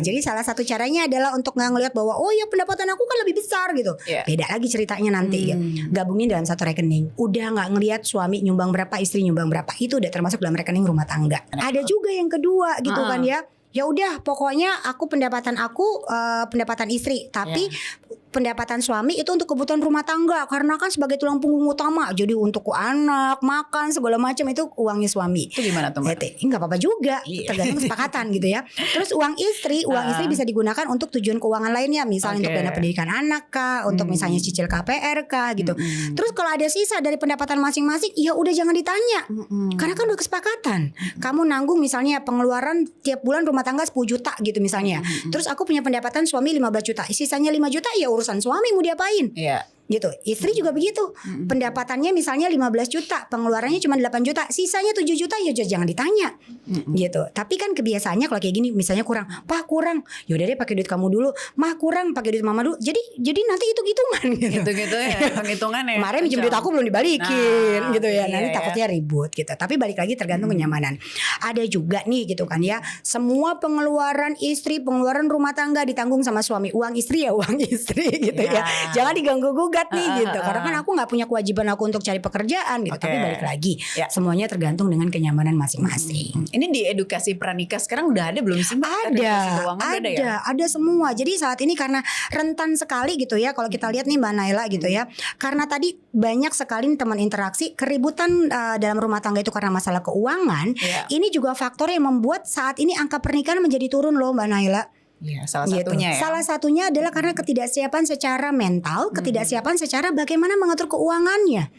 Jadi salah satu caranya adalah untuk nggak ngelihat bahwa oh ya pendapatan aku kan lebih besar gitu. Beda lagi ceritanya nanti gabungin dalam satu rekening. Udah nggak ngelihat suami nyumbang berapa, istri nyumbang berapa, itu udah termasuk dalam rekening rumah tangga. Ada juga yang kedua gitu kan ya. Ya udah pokoknya pendapatan istri tapi pendapatan suami itu untuk kebutuhan rumah tangga karena kan sebagai tulang punggung utama. Jadi untuk anak, makan segala macam itu uangnya suami. Itu gimana tuh Mbak? Enggak apa-apa juga, tergantung kesepakatan gitu ya. Terus uang istri bisa digunakan untuk tujuan keuangan lainnya, misalnya untuk dana pendidikan anak kah, untuk misalnya cicil KPR kah gitu. Terus kalau ada sisa dari pendapatan masing-masing, ya udah jangan ditanya. Karena kan udah kesepakatan. Kamu nanggung misalnya pengeluaran tiap bulan rumah tangga 10 juta gitu misalnya. Terus aku punya pendapatan suami 15 juta. Sisanya 5 juta ya urusan suami mau diapain? Gitu. Istri juga begitu. Pendapatannya misalnya 15 juta, pengeluarannya cuma 8 juta, sisanya 7 juta ya jangan ditanya. Gitu. Tapi kan kebiasaannya kalau kayak gini misalnya kurang, "Pak kurang." Ya udah deh pakai duit kamu dulu. "Mah kurang, pakai duit mama dulu." Jadi nanti hitung-hitungan gitu. Gitu-gitu ya, hitung-hitungan ya. Kemarin minjem duit aku belum dibalikin gitu ya. Nanti iya. takutnya ribut gitu. Tapi balik lagi tergantung kenyamanan. Ada juga nih gitu kan ya. Semua pengeluaran istri, pengeluaran rumah tangga ditanggung sama suami. Uang istri ya uang istri gitu ya. Jangan diganggu-gugat nih gitu. Karena kan aku nggak punya kewajiban aku untuk cari pekerjaan gitu. Tapi balik lagi semuanya tergantung dengan kenyamanan masing-masing. Ini di edukasi pranikah sekarang udah ada belum sih Mbak? Ada semua. Jadi saat ini karena rentan sekali gitu ya. Kalau kita lihat nih Mbak Naila gitu ya. Karena tadi banyak sekali teman interaksi keributan dalam rumah tangga itu karena masalah keuangan. Ini juga faktor yang membuat saat ini angka pernikahan menjadi turun loh Mbak Naila. Iya, salah satunya ya. Salah satunya adalah karena ketidaksiapan secara mental, ketidaksiapan secara bagaimana mengatur keuangannya.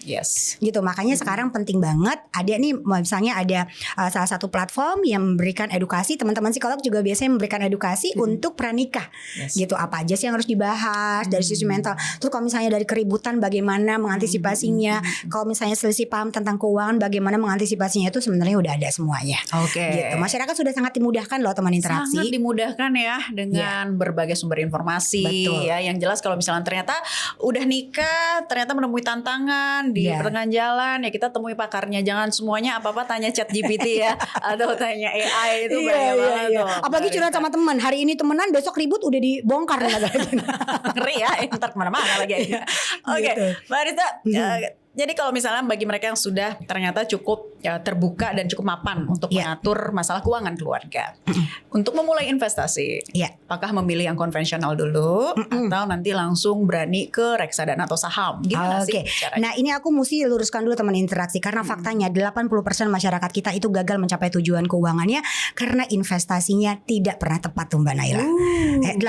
Gitu. Makanya sekarang penting banget ada nih misalnya ada salah satu platform yang memberikan edukasi, teman-teman psikolog juga biasanya memberikan edukasi untuk pranikah. Gitu. Apa aja sih yang harus dibahas dari sisi mental. Terus kalau misalnya dari keributan bagaimana mengantisipasinya, kalau misalnya selisih paham tentang keuangan bagaimana mengantisipasinya, itu sebenarnya udah ada semuanya. Gitu. Masyarakat sudah sangat dimudahkan loh teman interaksi. Sangat dimudahkan ya. Dengan berbagai sumber informasi. Ya, yang jelas kalau misalnya ternyata udah nikah, ternyata menemui tantangan di pertengahan jalan, ya kita temui pakarnya. Jangan semuanya apa-apa tanya ChatGPT ya atau tanya AI itu bahaya banget tuh. Apalagi curhat sama teman, hari ini temenan, besok ribut udah dibongkar lagi. Ngeri ya, ntar kemana-mana lagi. Oke, Mbak Rita, jadi kalau misalnya bagi mereka yang sudah ternyata cukup terbuka dan cukup mapan untuk mengatur masalah keuangan keluarga, untuk memulai investasi, apakah memilih yang konvensional dulu atau nanti langsung berani ke reksadana atau saham? Gimana sih caranya? Nah ini aku mesti luruskan dulu teman interaksi karena faktanya 80% masyarakat kita itu gagal mencapai tujuan keuangannya karena investasinya tidak pernah tepat tuh Mbak Naila. 80%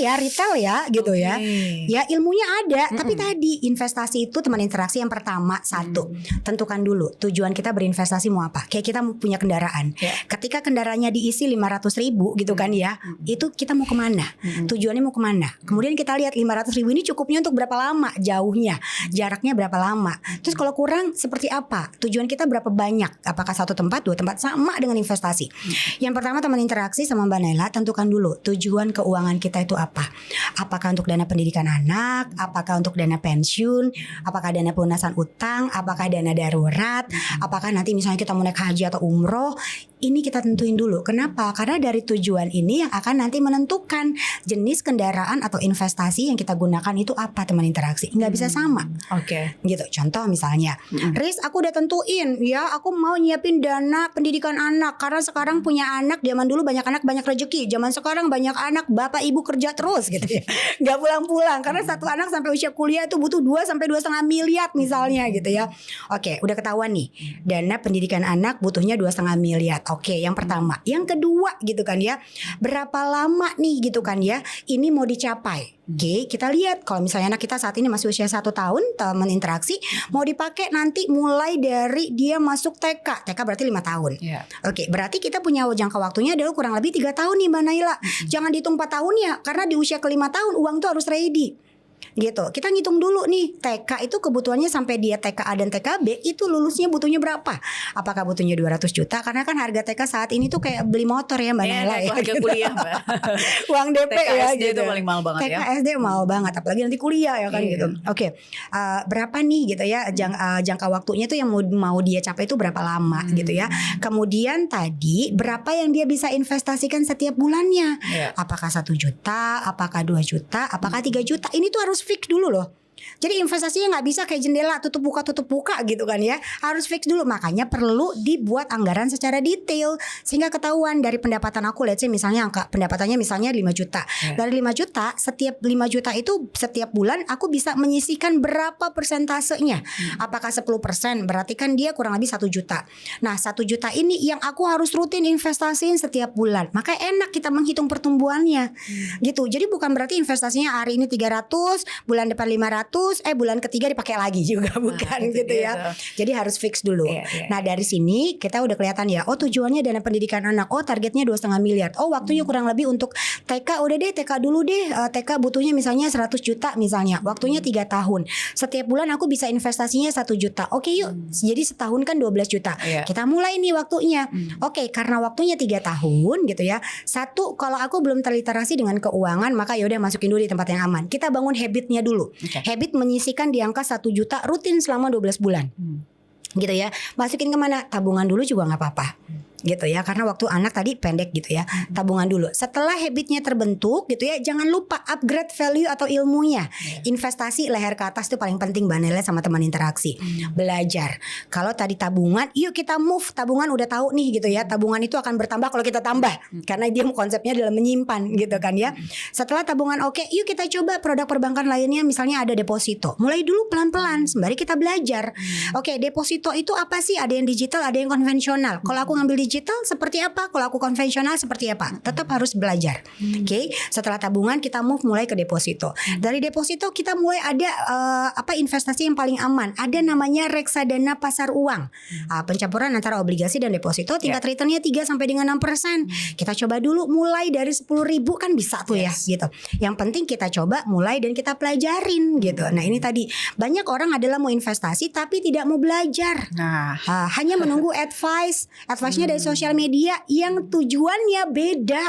ya retail ya gitu ya. Ya ilmunya ada, tapi tadi investasi itu teman interaksi yang pertama satu, tentukan dulu tujuan kita berinvestasi mau apa. Kayak kita mau punya kendaraan. Ketika kendaraannya diisi 500.000 gitu kan ya, itu kita mau kemana? Tujuannya mau kemana? Kemudian kita lihat 500.000 ini cukupnya untuk berapa lama? Jauhnya, jaraknya berapa lama? Terus kalau kurang seperti apa? Tujuan kita berapa banyak? Apakah satu tempat, dua tempat? Sama dengan investasi. Yang pertama teman interaksi sama Mbak Naila, tentukan dulu tujuan keuangan kita itu apa? Apakah untuk dana pendidikan anak? Apakah untuk dana pensiun? Apakah dana pelunasan utang, apakah dana darurat, apakah nanti misalnya kita mau naik haji atau umroh, Ini kita tentuin dulu. Kenapa? Karena dari tujuan ini yang akan nanti menentukan jenis kendaraan atau investasi yang kita gunakan itu apa, teman interaksi. Nggak bisa sama. Oke. Gitu. Contoh misalnya, Riz, aku udah tentuin ya, aku mau nyiapin dana pendidikan anak karena sekarang punya anak, zaman dulu banyak anak banyak rezeki, zaman sekarang banyak anak bapak ibu kerja terus gitu ya. Nggak pulang-pulang karena satu anak sampai usia kuliah itu butuh 2 sampai 2,5 miliar misalnya gitu ya. Oke, udah ketahuan nih. Dana pendidikan anak butuhnya 2,5 miliar. Oke, yang pertama. Yang kedua gitu kan ya, berapa lama nih gitu kan ya ini mau dicapai. Oke, kita lihat kalau misalnya anak kita saat ini masih usia 1 tahun, teman interaksi mau dipakai nanti mulai dari dia masuk TK. TK berarti 5 tahun. Oke, berarti kita punya jangka waktunya adalah kurang lebih 3 tahun nih Mbak Naila. Jangan dihitung 4 tahun ya, karena di usia ke-5 tahun uang tuh harus ready. Gitu. Kita ngitung dulu nih, TK itu kebutuhannya sampai dia TKA dan TKB itu lulusnya butuhnya berapa? Apakah butuhnya 200 juta? Karena kan harga TK saat ini tuh kayak beli motor ya Mbak Naila ya. Harga gitu. kuliah Mbak. Uang DP TK ya SD gitu. itu paling mahal banget TK ya. SD mahal banget, apalagi nanti kuliah ya kan gitu. Oke. Berapa nih gitu ya jangka waktunya tuh yang mau dia capai itu berapa lama gitu ya. Kemudian tadi berapa yang dia bisa investasikan setiap bulannya? Apakah 1 juta, apakah 2 juta, apakah 3 juta? Ini tuh harus fix dulu loh. Jadi investasinya nggak bisa kayak jendela tutup buka gitu kan ya. Harus fix dulu. Makanya perlu dibuat anggaran secara detail sehingga ketahuan dari pendapatan aku. Let's say misalnya angka pendapatannya misalnya 5 juta. Dari 5 juta, setiap 5 juta itu setiap bulan aku bisa menyisihkan berapa persentasenya. Apakah 10%? Berarti kan dia kurang lebih 1 juta. Nah 1 juta ini yang aku harus rutin investasiin setiap bulan. Maka enak kita menghitung pertumbuhannya gitu. Jadi bukan berarti investasinya hari ini 300, bulan depan 500, bulan ketiga dipakai lagi juga, bukan gitu ya. Jadi harus fix dulu. Nah dari sini kita udah kelihatan ya. Oh tujuannya dana pendidikan anak. Oh targetnya 2,5 miliar. Oh waktunya kurang lebih untuk TK. Udah deh TK dulu deh. TK butuhnya misalnya 100 juta misalnya. Waktunya 3 tahun. Setiap bulan aku bisa investasinya 1 juta. Oke yuk. Jadi setahun kan 12 juta. Kita mulai nih waktunya. Oke, karena waktunya 3 tahun gitu ya. Satu, kalau aku belum terliterasi dengan keuangan, maka yaudah masukin dulu di tempat yang aman. Kita bangun habitnya dulu. Habit menyisihkan di angka 1 juta rutin selama 12 bulan. Gitu ya. Masukin kemana? Tabungan dulu juga gak apa-apa. Gitu ya, karena waktu anak tadi pendek gitu ya. Tabungan dulu. Setelah habitnya terbentuk gitu ya, jangan lupa upgrade value atau ilmunya. Investasi leher ke atas itu paling penting Mbak Nela sama teman interaksi. Belajar. Kalau tadi tabungan, yuk kita move. Tabungan udah tahu nih gitu ya. Tabungan itu akan bertambah kalau kita tambah. Karena dia konsepnya adalah menyimpan gitu kan ya. Setelah tabungan oke, yuk kita coba produk perbankan lainnya, misalnya ada deposito. Mulai dulu pelan-pelan sembari kita belajar. Oke, deposito itu apa sih? Ada yang digital, ada yang konvensional. Kalau aku ngambil digital seperti apa? Kalau aku konvensional seperti apa? Tetap harus belajar. Oke. Setelah tabungan kita move mulai ke deposito. Dari deposito kita mulai ada investasi yang paling aman. Ada namanya reksadana pasar uang. Pencampuran antara obligasi dan deposito. Tingkat returnnya 3 sampai dengan 6%. Kita coba dulu mulai dari 10.000 kan bisa tuh ya gitu. Yang penting kita coba mulai dan kita pelajarin gitu. Nah ini tadi banyak orang adalah mau investasi tapi tidak mau belajar. Hanya menunggu advice-nya dari sosial media yang tujuannya beda.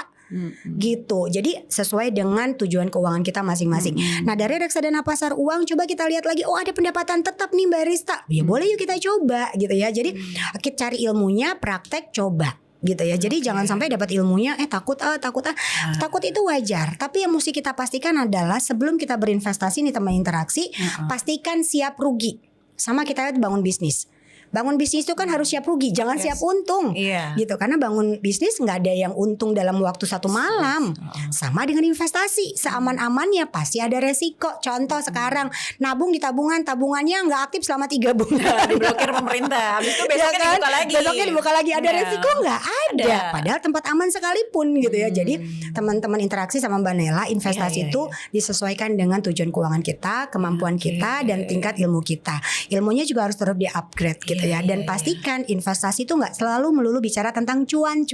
Gitu. Jadi sesuai dengan tujuan keuangan kita masing-masing. Nah dari reksadana pasar uang coba kita lihat lagi. Oh ada pendapatan tetap nih Mbak Rista. Ya boleh yuk kita coba gitu ya. Jadi kita cari ilmunya, praktek, coba gitu ya. Jadi jangan sampai dapat ilmunya takut itu wajar. Tapi yang mesti kita pastikan adalah sebelum kita berinvestasi nih teman interaksi, pastikan siap rugi. Sama kita lihat bangun bisnis. Bangun bisnis itu kan harus siap rugi, jangan siap untung, gitu. Karena bangun bisnis nggak ada yang untung dalam waktu 1 malam. Sama dengan investasi, seaman-amannya pasti ada resiko. Contoh sekarang nabung di tabungannya nggak aktif selama 3 bulan, diblokir pemerintah. Habis itu besoknya dibuka lagi. Besoknya dibuka lagi, ada resiko nggak? Ada. Padahal tempat aman sekalipun, gitu ya. Jadi teman-teman interaksi sama Mbak Nela, investasi itu disesuaikan dengan tujuan keuangan kita, kemampuan kita, dan tingkat ilmu kita. Ilmunya juga harus terus di-upgrade gitu. Dan pastikan investasi itu nggak selalu melulu bicara tentang cuan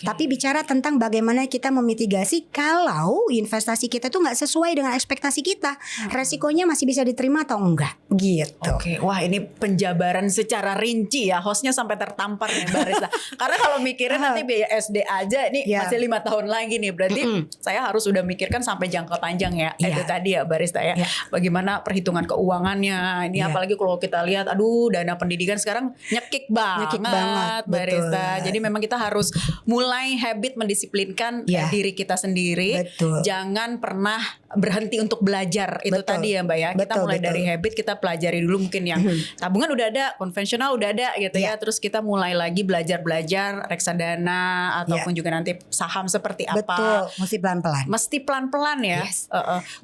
tapi bicara tentang bagaimana kita memitigasi kalau investasi kita tuh nggak sesuai dengan ekspektasi kita, resikonya masih bisa diterima atau enggak gitu. Wah ini penjabaran secara rinci ya, hostnya sampai tertampar nih Mbak Rista. Karena kalau mikirin nanti biaya SD aja nih masih 5 tahun lagi nih, berarti saya harus udah mikirkan sampai jangka panjang ya. Itu tadi ya Mbak Rista ya. Bagaimana perhitungan keuangannya ini, apalagi kalau kita lihat dana pendidikan sekarang nyekik banget, Mbak betul. Rista. Jadi memang kita harus mulai habit mendisiplinkan diri kita sendiri. Betul. Jangan pernah berhenti untuk belajar. Itu Betul. tadi ya Mbak ya. Kita mulai dari habit, kita pelajari dulu mungkin yang tabungan udah ada, konvensional udah ada gitu ya. Terus kita mulai lagi belajar reksadana ataupun juga nanti saham seperti apa. Betul, mesti pelan-pelan. Mesti pelan-pelan ya. Yes.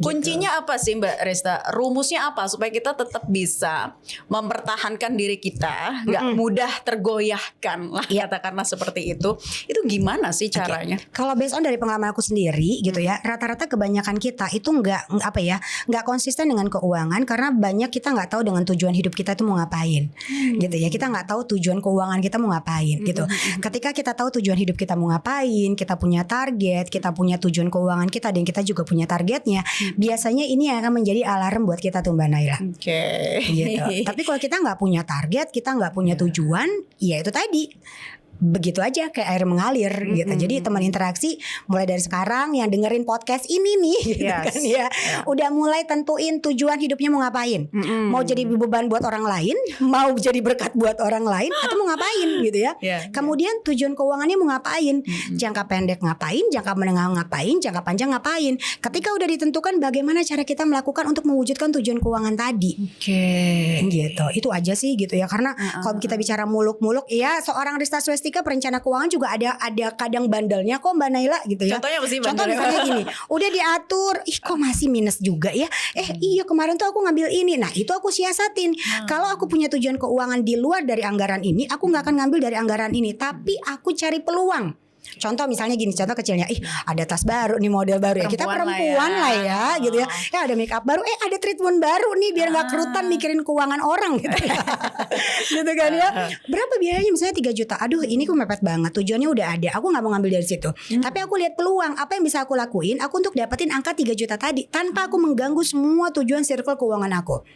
Kuncinya apa sih Mbak Rista? Rumusnya apa supaya kita tetap bisa mempertahankan diri kita, nggak mudah tergoyahkan lah katakanlah seperti itu. Itu gimana sih caranya? Kalau based on dari pengalaman aku sendiri gitu ya, rata-rata kebanyakan kita itu nggak konsisten dengan keuangan karena banyak kita nggak tahu dengan tujuan hidup kita itu mau ngapain, gitu ya. Kita nggak tahu tujuan keuangan kita mau ngapain, gitu. Ketika kita tahu tujuan hidup kita mau ngapain, kita punya target, kita punya tujuan keuangan kita dan kita juga punya targetnya, biasanya ini akan menjadi alarm buat kita tuh Mbak Naila. Gitu. Tapi kalau kita nggak punya target, kita nggak punya tujuan, ya itu tadi. Begitu aja kayak air mengalir gitu. Jadi teman interaksi mulai dari sekarang yang dengerin podcast ini nih gitu kan ya. Udah mulai tentuin tujuan hidupnya mau ngapain. Mau jadi beban buat orang lain, mau jadi berkat buat orang lain atau mau ngapain gitu ya. Kemudian tujuan keuangannya mau ngapain? Jangka pendek ngapain, jangka menengah ngapain, jangka panjang ngapain. Ketika udah ditentukan bagaimana cara kita melakukan untuk mewujudkan tujuan keuangan tadi. Gitu. Itu aja sih gitu ya. Karena kalau kita bicara muluk-muluk ya seorang Rista Swestika perencana keuangan juga ada kadang bandelnya kok Mbak Naila gitu ya. Contohnya apa sih Contoh misalnya gini, udah diatur, kok masih minus juga ya. Iya kemarin tuh aku ngambil ini. Nah itu aku siasatin. Kalau aku punya tujuan keuangan di luar dari anggaran ini, aku nggak akan ngambil dari anggaran ini, tapi aku cari peluang. Contoh misalnya gini, contoh kecilnya, ada tas baru nih, model baru ya. Kita perempuan lah ya gitu ya. Ada make up baru, ada treatment baru nih biar gak kerutan mikirin keuangan orang gitu ya. Gitu kan ya. Berapa biayanya misalnya 3 juta. Aduh ini kok mepet banget, tujuannya udah ada, aku gak mau ngambil dari situ. Tapi aku lihat peluang, apa yang bisa aku lakuin, aku untuk dapetin angka 3 juta tadi tanpa aku mengganggu semua tujuan circle keuangan aku.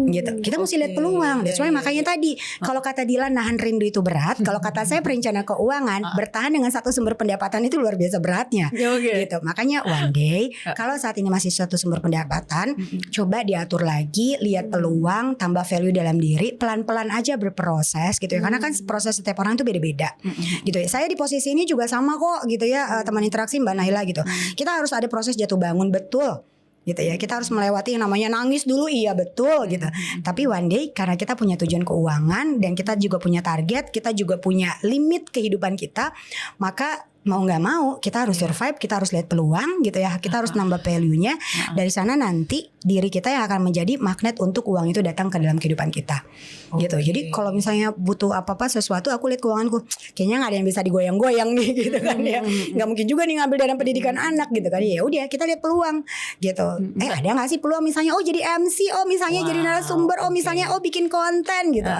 Gitu. Kita mesti lihat peluang. That's why makanya tadi kalau kata Dilan nahan rindu itu berat, kalau kata saya perencana keuangan bertahan dengan satu sumber pendapatan itu luar biasa beratnya. Gitu. Makanya one day kalau saat ini masih satu sumber pendapatan, coba diatur lagi, lihat peluang, tambah value dalam diri, pelan-pelan aja berproses gitu ya. Karena kan proses setiap orang itu beda-beda. Gitu ya. Saya di posisi ini juga sama kok gitu ya, teman interaksi Mbak Naila gitu. Kita harus ada proses jatuh bangun, betul. Gitu ya, kita harus melewati yang namanya nangis dulu, iya betul gitu. Tapi one day karena kita punya tujuan keuangan dan kita juga punya target, kita juga punya limit kehidupan kita, maka mau nggak mau kita harus survive, kita harus lihat peluang gitu ya, kita harus nambah value-nya. Dari sana nanti diri kita yang akan menjadi magnet untuk uang itu datang ke dalam kehidupan kita. Gitu. Jadi kalau misalnya butuh apa-apa sesuatu, aku lihat keuanganku, kayaknya nggak ada yang bisa digoyang-goyang nih gitu kan ya. Nggak mungkin juga nih ngambil dana pendidikan anak gitu kan. Ya udah kita lihat peluang gitu. Ada nggak sih peluang misalnya jadi MC, misalnya jadi narasumber, misalnya bikin konten gitu.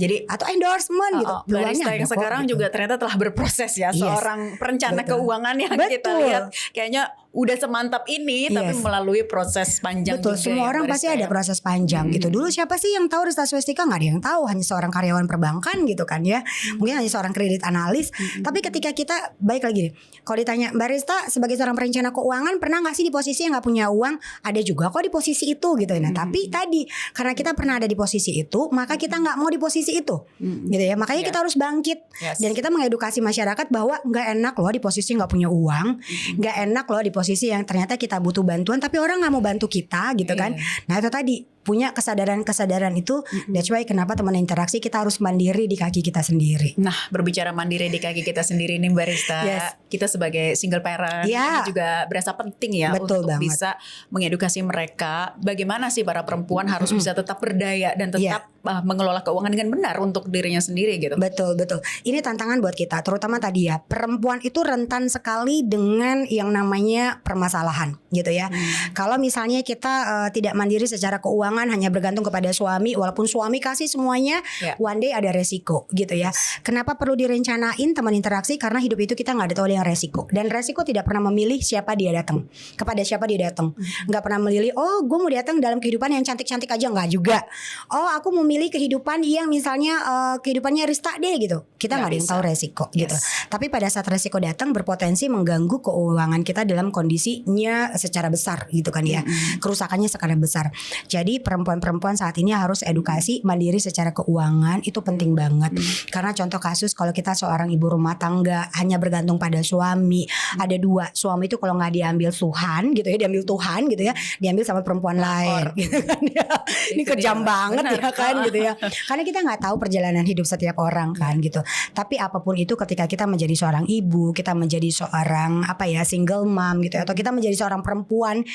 Jadi atau endorsement gitu. Barista yang sekarang gitu. juga ternyata telah berproses ya, seorang perencana keuangan yang kita lihat kayaknya udah semantap ini, tapi melalui proses panjang. Betul, juga semua ya, orang pasti ada proses panjang gitu. Dulu siapa sih yang tahu Rista Swestika? Nggak ada yang tahu, hanya seorang karyawan perbankan gitu kan ya. Mungkin hanya seorang kredit analis. Tapi ketika kita, baik lagi nih, kalau ditanya Mbak Rista sebagai seorang perencana keuangan pernah nggak sih di posisi yang nggak punya uang? Ada juga kok di posisi itu gitu. Nah tapi tadi karena kita pernah ada di posisi itu, maka kita nggak mau di posisi itu gitu ya. Makanya kita harus bangkit dan kita mengedukasi masyarakat bahwa nggak enak loh di posisi nggak punya uang, nggak enak loh di posisi yang ternyata kita butuh bantuan tapi orang nggak mau bantu kita gitu kan. Nah itu tadi punya kesadaran itu. That's why kenapa teman interaksi kita harus mandiri di kaki kita sendiri. Nah berbicara mandiri di kaki kita sendiri nih Mbak Rista, kita sebagai single parent ini juga berasa penting ya. Betul untuk banget. bisa mengedukasi mereka bagaimana sih para perempuan harus bisa tetap berdaya dan tetap mengelola keuangan dengan benar untuk dirinya sendiri gitu. Betul. Ini tantangan buat kita, terutama tadi ya, perempuan itu rentan sekali dengan yang namanya permasalahan gitu ya. Kalau misalnya kita tidak mandiri secara keuangan, hanya bergantung kepada suami, walaupun suami kasih semuanya, one day ada resiko gitu ya. Kenapa perlu direncanain teman interaksi? Karena hidup itu kita nggak ada tahu yang resiko, dan resiko tidak pernah memilih siapa dia datang, kepada siapa dia datang. Nggak pernah memilih, gue mau datang dalam kehidupan yang cantik-cantik aja, nggak juga. Aku mau milih kehidupan yang misalnya kehidupannya Rista deh gitu. Kita nggak ada yang tahu resiko gitu. Tapi pada saat resiko datang berpotensi mengganggu keuangan kita dalam kondisinya secara besar gitu kan ya. Kerusakannya skala besar. Jadi perempuan-perempuan saat ini harus edukasi mandiri secara keuangan, itu penting banget. Karena contoh kasus kalau kita seorang ibu rumah tangga hanya bergantung pada suami, ada dua, suami itu kalau nggak diambil Tuhan gitu ya, diambil Tuhan gitu ya, diambil sama perempuan lain gitu kan ya. Ini kejam banget ya kan gitu ya. Karena kita nggak tahu perjalanan hidup setiap orang kan gitu. Tapi apapun itu ketika kita menjadi seorang ibu, kita menjadi seorang single mom gitu atau kita menjadi seorang perempuan,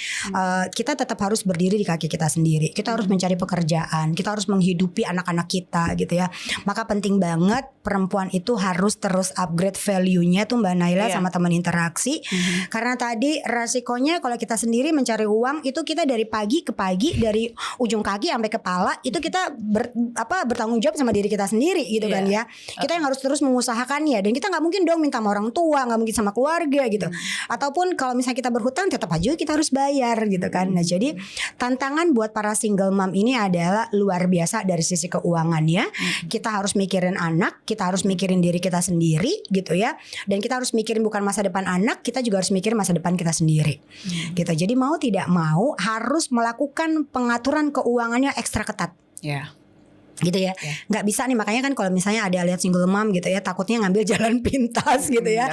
kita tetap harus berdiri di kaki kita sendiri. Kita harus mencari pekerjaan, kita harus menghidupi anak-anak kita gitu ya. Maka penting banget perempuan itu harus terus upgrade value-nya tuh Mbak Naila sama teman interaksi. Karena tadi resikonya kalau kita sendiri mencari uang itu kita dari pagi ke pagi, dari ujung kaki sampai kepala itu kita bertanggung jawab sama diri kita sendiri gitu kan ya. Kita yang harus terus mengusahakannya, dan kita nggak mungkin dong minta sama orang tua, nggak mungkin sama keluarga gitu. Ataupun kalau misalnya kita berhutang tetap aja kita harus bayar gitu kan. Nah jadi tantangan buat para single mom ini adalah luar biasa dari sisi keuangannya. Kita harus mikirin anak, kita harus mikirin diri kita sendiri gitu ya. Dan kita harus mikirin bukan masa depan anak, kita juga harus mikirin masa depan kita sendiri gitu. Jadi mau tidak mau harus melakukan pengaturan keuangannya ekstra ketat. Gitu ya, nggak bisa nih, makanya kan kalau misalnya ada lihat single mom gitu ya, takutnya ngambil jalan pintas gitu ya.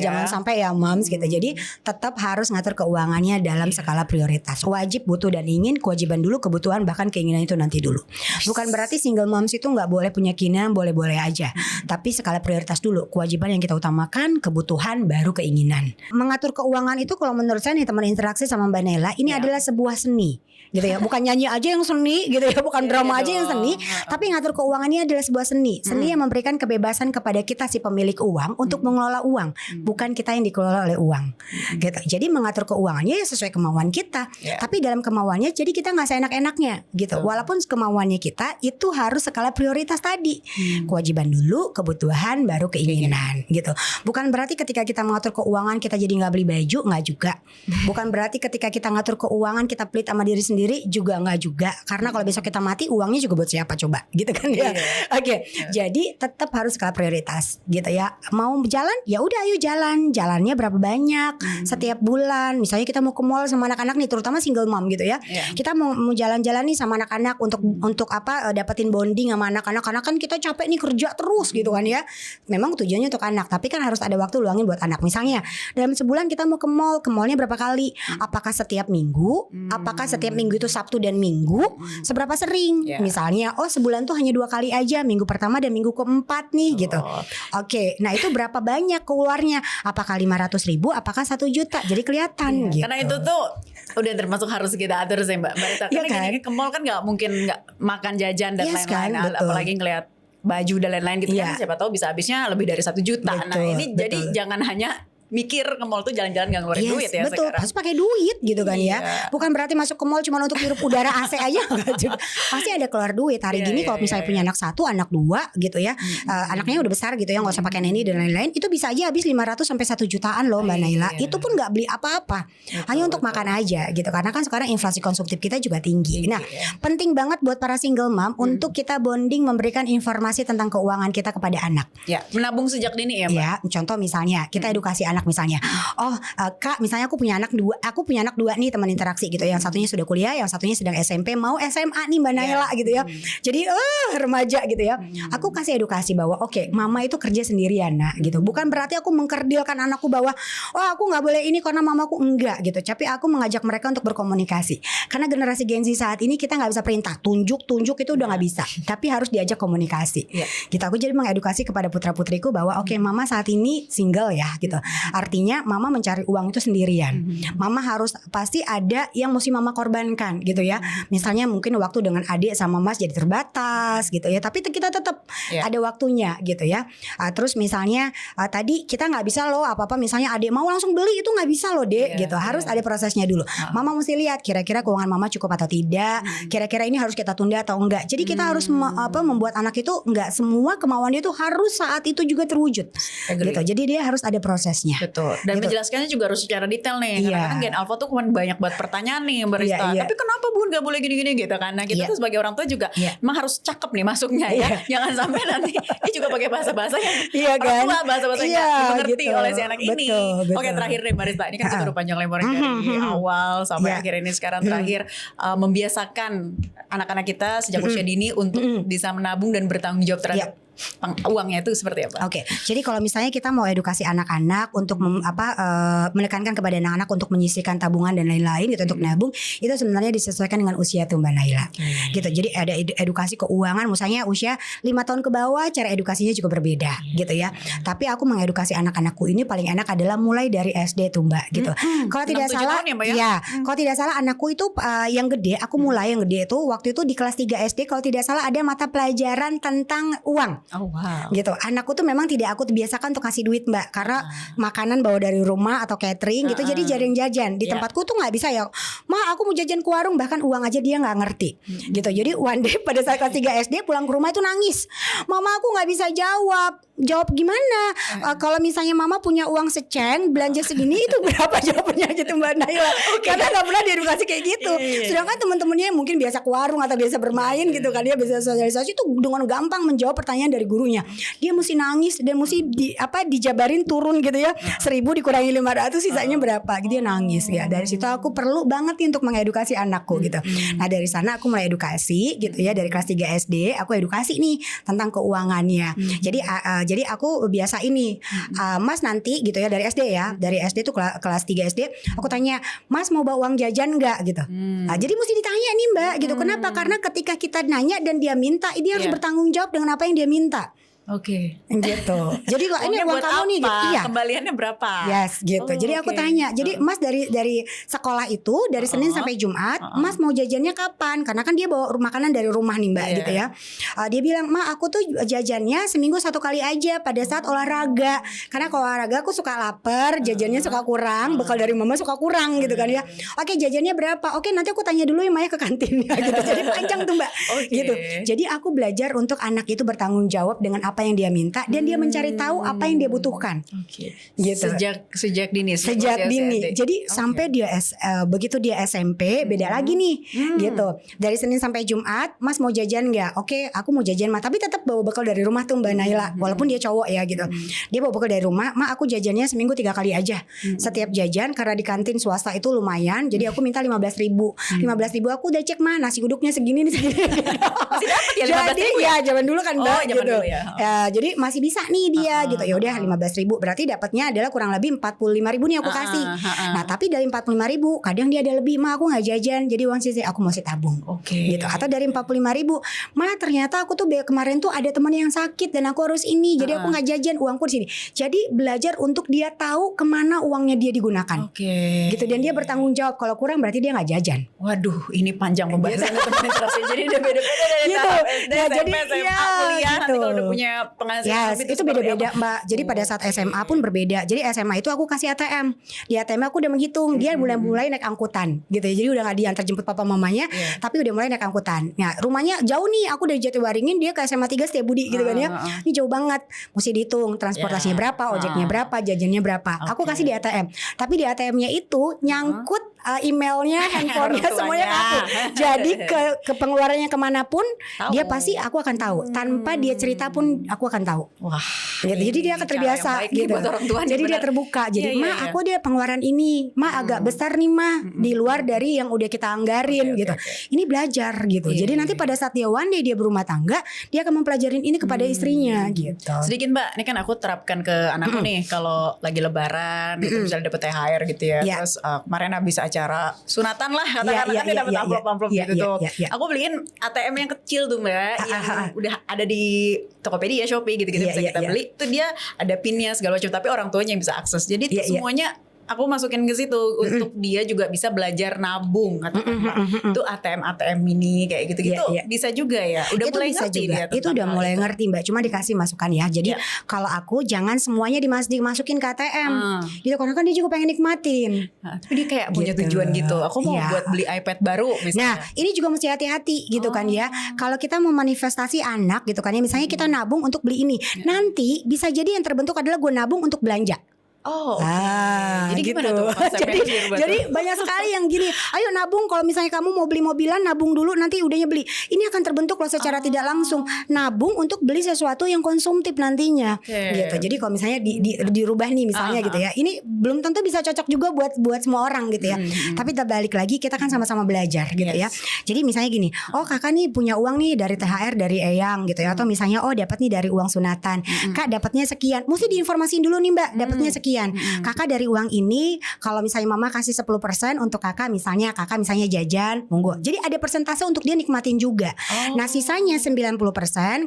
Jangan sampai ya moms gitu. Jadi tetap harus ngatur keuangannya dalam skala prioritas. Wajib, butuh dan ingin, kewajiban dulu, kebutuhan bahkan keinginan itu nanti dulu. Bukan berarti single moms itu nggak boleh punya keinginan, boleh-boleh aja. Tapi skala prioritas dulu, kewajiban yang kita utamakan, kebutuhan baru keinginan. Mengatur keuangan itu kalau menurut saya nih teman interaksi sama Mbak Nela, ini adalah sebuah seni gitu ya. Bukan nyanyi aja yang seni gitu ya, bukan drama aja yang seni. Tapi ngatur keuangannya adalah sebuah seni. Seni yang memberikan kebebasan kepada kita si pemilik uang untuk mengelola uang, bukan kita yang dikelola oleh uang. Gitu. Jadi mengatur keuangannya ya sesuai kemauan kita. Tapi dalam kemauannya jadi kita nggak seenak-enaknya gitu. Walaupun kemauannya kita itu harus skala prioritas tadi. Kewajiban dulu, kebutuhan baru keinginan gitu. Bukan berarti ketika kita mengatur keuangan kita jadi nggak beli baju, nggak juga. Bukan berarti ketika kita ngatur keuangan kita pelit sama diri sendiri juga nggak juga. Karena kalau besok kita mati uangnya juga buat siapa coba gitu kan ya. Oke. Jadi tetap harus skala prioritas gitu ya. Mau jalan ya udah ayo jalan. Jalannya berapa banyak setiap bulan. Misalnya kita mau ke mall sama anak-anak nih, terutama single mom gitu ya. Kita mau jalan-jalan nih sama anak-anak untuk dapetin bonding sama anak-anak, karena kan kita capek nih kerja terus gitu kan ya. Memang tujuannya untuk anak, tapi kan harus ada waktu luangin buat anak. Misalnya dalam sebulan kita mau ke mallnya berapa kali? Apakah setiap minggu? Apakah setiap minggu itu Sabtu dan Minggu? Seberapa sering? Misalnya sebulan tuh hanya 2 kali aja, minggu pertama dan minggu keempat nih gitu. Oke, nah itu berapa banyak keluarnya? Apakah 500.000? Apakah 1 juta? Jadi kelihatan gitu. Karena itu tuh udah termasuk harus kita atur sih Mbak Barita. Karena kan? ke mall kan nggak mungkin nggak makan jajan dan lain-lain. Kan? Apalagi ngelihat baju dan lain-lain gitu kan, siapa tahu bisa habisnya lebih dari 1 juta. Nah ini jadi jangan hanya mikir ke mall tuh jalan-jalan gak ngeluarin duit ya betul. Sekarang. Harus pakai duit gitu kan ya. Bukan berarti masuk ke mall cuma untuk hirup udara AC aja enggak juga. Pasti ada keluar duit. Hari gini kalau misalnya punya anak 1, anak 2 gitu ya. Anaknya udah besar gitu ya, enggak usah pakai neni dan lain-lain. Itu bisa aja habis 500 sampai 1 jutaan loh Mbak Naila. Itu pun enggak beli apa-apa. Hanya untuk makan aja gitu. Karena kan sekarang inflasi konsumtif kita juga tinggi. Nah, penting banget buat para single mom untuk kita bonding memberikan informasi tentang keuangan kita kepada anak. Menabung sejak dini ya Mbak. Ya, contoh misalnya kita edukasi anak misalnya. Kak, misalnya aku punya anak 2 nih teman interaksi gitu. Yang satunya sudah kuliah, yang satunya sedang SMP, mau SMA nih Mbak Naila gitu ya. Jadi remaja gitu ya. Aku kasih edukasi bahwa mama itu kerja sendirian nak gitu. Bukan berarti aku mengkerdilkan anakku bahwa aku nggak boleh ini karena mamaku, enggak gitu. Tapi aku mengajak mereka untuk berkomunikasi. Karena generasi Gen Z saat ini kita nggak bisa perintah tunjuk itu udah nggak bisa. Tapi harus diajak komunikasi. Gitu. Aku jadi mengedukasi kepada putra putriku bahwa mama saat ini single ya gitu. Artinya mama mencari uang itu sendirian. Mama harus pasti ada yang mesti mama korbankan gitu ya. Misalnya mungkin waktu dengan adik sama mas jadi terbatas gitu ya. Tapi kita tetap ada waktunya gitu ya. Terus misalnya tadi kita nggak bisa loh apa-apa. Misalnya adik mau langsung beli itu nggak bisa loh dek gitu. Harus ada prosesnya dulu. Mama mesti lihat kira-kira keuangan mama cukup atau tidak. Kira-kira ini harus kita tunda atau enggak. Jadi kita harus membuat anak itu nggak semua kemauan dia itu harus saat itu juga terwujud gitu. Jadi dia harus ada prosesnya. semuanya. Betul. Dan Gitu. menjelaskannya juga harus secara detail nih. Iya. Kadang-kadang Gen Alpha tuh kan banyak banget pertanyaan nih barista. Iya. Tapi kenapa Bun gak boleh gini-gini gitu kan. Nah kita Iya. tuh sebagai orang tua juga Iya. emang harus cakep nih masuknya ya. Iya. Jangan sampai nanti ini juga pakai bahasa-bahasa yang Iya kan? orang tua bahasa-bahasa yang Iya, gak dimengerti gitu. oleh si anak ini. Betul. Oke, terakhir nih barista. Ini kan kita udah panjang lebar dari awal sampai Iya. akhir ini. Sekarang terakhir membiasakan anak-anak kita sejak usia dini untuk bisa menabung dan bertanggung jawab terhadap uangnya itu seperti apa? Oke, jadi kalau misalnya kita mau edukasi anak-anak untuk menekankan kepada anak-anak untuk menyisihkan tabungan dan lain-lain gitu untuk nabung, itu sebenarnya disesuaikan dengan usia tuh Mbak Naila. Gitu. Jadi ada edukasi keuangan, misalnya usia 5 tahun ke bawah, cara edukasinya juga berbeda gitu ya. Tapi aku mengedukasi anak-anakku ini paling enak adalah mulai dari SD tuh Mbak gitu. Kalau tidak 6-7 salah, tahun ya, Mbak, ya? ya, kalau tidak salah anakku itu yang gede, aku mulai yang gede itu waktu itu di kelas 3 SD, kalau tidak salah ada mata pelajaran tentang uang. Oh wow. Gitu. Anakku tuh memang tidak aku biasakan untuk kasih duit Mbak, karena makanan bawa dari rumah atau catering gitu, jadi jarang jajan. Di tempatku tuh nggak bisa ya, Ma aku mau jajan ke warung, bahkan uang aja dia nggak ngerti. Gitu. Jadi one day pada saat kelas 3 SD pulang ke rumah itu nangis, Mama aku nggak bisa jawab gimana? Kalau misalnya Mama punya uang seceng belanja segini itu berapa jawabannya gitu Mbak Naila. Karena nggak pernah diedukasi kayak gitu. Sedangkan teman-temannya mungkin biasa ke warung atau biasa bermain gitu kan, dia biasa sosialisasi itu dengan gampang menjawab pertanyaan dari gurunya. Dia mesti nangis dan mesti dijabarin turun gitu ya, 1.000 dikurangi 500 sisanya berapa, dia nangis ya. Dari situ aku perlu banget nih untuk mengedukasi anakku gitu. Nah dari sana aku mulai edukasi gitu ya, dari kelas 3 SD aku edukasi nih tentang keuangannya. Jadi aku biasa ini Mas nanti gitu ya, dari SD ya, dari SD tuh kelas 3 SD aku tanya, Mas mau bawa uang jajan nggak gitu. Nah, jadi mesti ditanya nih Mbak gitu. Kenapa? Karena ketika kita nanya dan dia minta, dia harus bertanggung jawab dengan apa yang dia minta. Oke. Gitu. Jadi kok ini Uangnya uang buat kamu nih apa? gitu. Iya. Kembaliannya berapa? Yes gitu. Oh, Jadi aku oke. tanya. Jadi Mas dari sekolah itu dari Senin sampai Jumat, Mas mau jajannya kapan? Karena kan dia bawa makanan dari rumah nih Mbak gitu ya. Dia bilang, Ma aku tuh jajannya seminggu 1 kali aja pada saat olahraga. Karena kalau olahraga aku suka lapar, jajannya suka kurang, bekal dari mama suka kurang gitu kan ya. Oke, jajannya berapa? Oke, nanti aku tanya dulu ya Maya ke kantinnya gitu. Jadi panjang tuh Mbak. Gitu. Jadi aku belajar untuk anak itu bertanggung jawab dengan apa yang dia minta. Dan dia mencari tahu apa yang dia butuhkan. Gitu. Sejak dini. Sejak dini. Jadi sampai dia begitu dia SMP beda lagi nih. Gitu. Dari Senin sampai Jumat, Mas mau jajan nggak? Oke, aku mau jajan mah. Tapi tetap bawa bekal dari rumah tuh Mbak Naila. Walaupun dia cowok ya gitu. Dia bawa bekal dari rumah. Ma aku jajannya seminggu 3 kali aja. Setiap jajan karena di kantin swasta itu lumayan. Jadi aku minta 15.000. 15.000 aku udah cek mah nasi uduknya segini segini. Masih dapat ya 15.000 Jadi ya zaman dulu kan Mbak. zaman gitu. dulu ya. Jadi masih bisa nih dia gitu. Ya udah 15.000 berarti dapatnya adalah kurang lebih 45.000 nih aku kasih. Nah tapi dari 45.000 kadang dia ada lebih, Ma aku nggak jajan, jadi uang sisa aku masih tabung. Gitu. Atau dari 45.000, Ma ternyata aku tuh kemarin tuh ada teman yang sakit dan aku harus ini, jadi aku nggak jajan, uangku di sini. Jadi belajar untuk dia tahu kemana uangnya dia digunakan. Gitu. Dan dia bertanggung jawab, kalau kurang berarti dia nggak jajan. Waduh, ini panjang pembahasannya teman-teman. Jadi udah beda-beda dari Gitu. tahap SD, Ya, SMP, jadi, SMA, iya, kuliah. Nanti gitu. kalau udah punya penghasilan lebih Itu beda-beda Mbak. Jadi pada saat SMA pun berbeda. Jadi SMA itu aku kasih ATM. Di ATM aku udah menghitung. Dia mulai naik angkutan gitu ya. Jadi udah gak diantar jemput papa mamanya, tapi udah mulai naik angkutan. Nah rumahnya jauh nih. Aku dari Jatiwaringin dia ke SMA 3 Setiabudi gitu kan ya. Ini jauh banget. Mesti dihitung transportasinya berapa, ojeknya berapa, jajannya berapa. Aku kasih di ATM. Tapi di ATM-nya itu nyangkut emailnya, handphonenya semuanya ke aku. Jadi ke pengeluarannya kemanapun dia pasti aku akan tahu. Tanpa dia cerita pun aku akan tahu. Wah, gitu. Jadi dia terbiasa gitu. Jadi dia terbuka. Jadi aku dia pengeluaran ini, agak besar nih di luar dari yang udah kita anggarin gitu. Ini belajar gitu. Jadi nanti pada saat dia one day dia berumah tangga, dia akan mempelajarin ini kepada istrinya gitu. Sedikit Mbak, ini kan aku terapkan ke anakku nih kalau lagi lebaran itu misalnya dapet THR gitu ya. Terus kemarin habis acara sunatan lah katakan kan dia dapat amplop-amplop gitu tuh. Aku beliin ATM yang kecil tuh Mbak, yang udah ada di Tokopedia, Shopee gitu-gitu bisa kita beli. Itu dia ada pinnya segala macam, tapi orang tuanya yang bisa akses. Jadi itu semuanya aku masukin ke situ untuk dia juga bisa belajar nabung itu ATM mini kayak gitu-gitu bisa juga ya. Udah itu mulai bisa ngerti juga. dia Itu udah mulai ngerti Mbak. Cuma dikasih masukan ya. Jadi kalau aku jangan semuanya dimasukin ke ATM. Gitu karena kan dia juga pengen nikmatin. Tapi dia kayak punya tujuan gitu. Aku mau buat beli iPad baru misalnya. Nah ini juga mesti hati-hati gitu kan ya. Kalau kita mau manifestasi anak gitu kan ya. Misalnya kita nabung untuk beli ini. Nanti bisa jadi yang terbentuk adalah gue nabung untuk belanja. Oh, oke. Jadi gitu. gimana tuh konsepnya? Jadi banyak sekali yang gini, ayo nabung, kalau misalnya kamu mau beli mobilan nabung dulu, nanti udahnya beli. Ini akan terbentuk loh secara tidak langsung, nabung untuk beli sesuatu yang konsumtif nantinya. Gitu. Jadi kalau misalnya dirubah nih misalnya gitu ya. Ini belum tentu bisa cocok juga buat semua orang gitu ya. Tapi balik lagi kita kan sama-sama belajar gitu ya. Jadi misalnya gini, oh kakak nih punya uang nih dari THR dari Eyang gitu ya, atau misalnya oh dapat nih dari uang sunatan. Kak dapatnya sekian. Mesti diinformasiin dulu nih Mbak, dapatnya sekian. Kakak dari uang ini kalau misalnya mama kasih 10% untuk kakak misalnya jajan, monggo. Jadi ada persentase untuk dia nikmatin juga. Nah sisanya 90%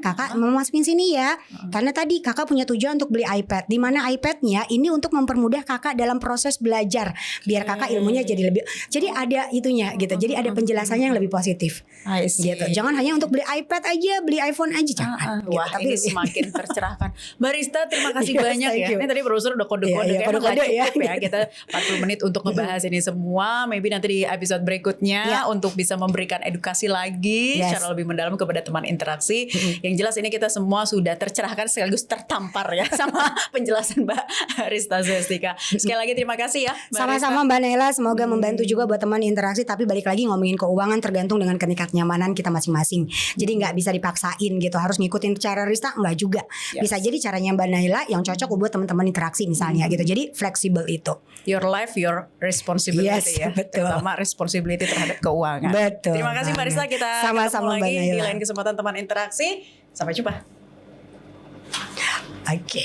kakak mau masukin sini ya. Karena tadi kakak punya tujuan untuk beli iPad. Di mana iPadnya ini untuk mempermudah kakak dalam proses belajar. Biar kakak ilmunya jadi lebih. Jadi ada itunya gitu. Jadi ada penjelasannya yang lebih positif. Gitu. Jangan hanya untuk beli iPad aja, beli iPhone aja jangan. Wah gitu. ini semakin tercerahkan. Barista terima kasih banyak ya. Ini tadi browser udah kode-kode kode-kode ya. Kita 40 menit untuk ngebahas ini semua. Maybe nanti di episode berikutnya untuk bisa memberikan edukasi lagi secara lebih mendalam kepada teman interaksi. Yang jelas ini kita semua sudah tercerahkan sekaligus tertampar ya sama penjelasan Mbak Rista Zwestika. Sekali lagi terima kasih ya Mbak Sama-sama Mbak Naila, semoga membantu juga buat teman interaksi. Tapi balik lagi ngomongin keuangan tergantung dengan tingkat nyamanan kita masing-masing. Jadi nggak bisa dipaksain gitu harus ngikutin cara Rista, nggak juga. Bisa jadi caranya Mbak Naila yang cocok buat teman-teman interaksi misalnya gitu. Jadi fleksibel itu. Your life, your responsibility ya. Betul. Terutama responsibility terhadap keuangan. Betul. Terima kasih Mbak Rista, kita sama-sama ketemu lagi Mbak di Naila. lain kesempatan teman interaksi. Sampai jumpa. Oke.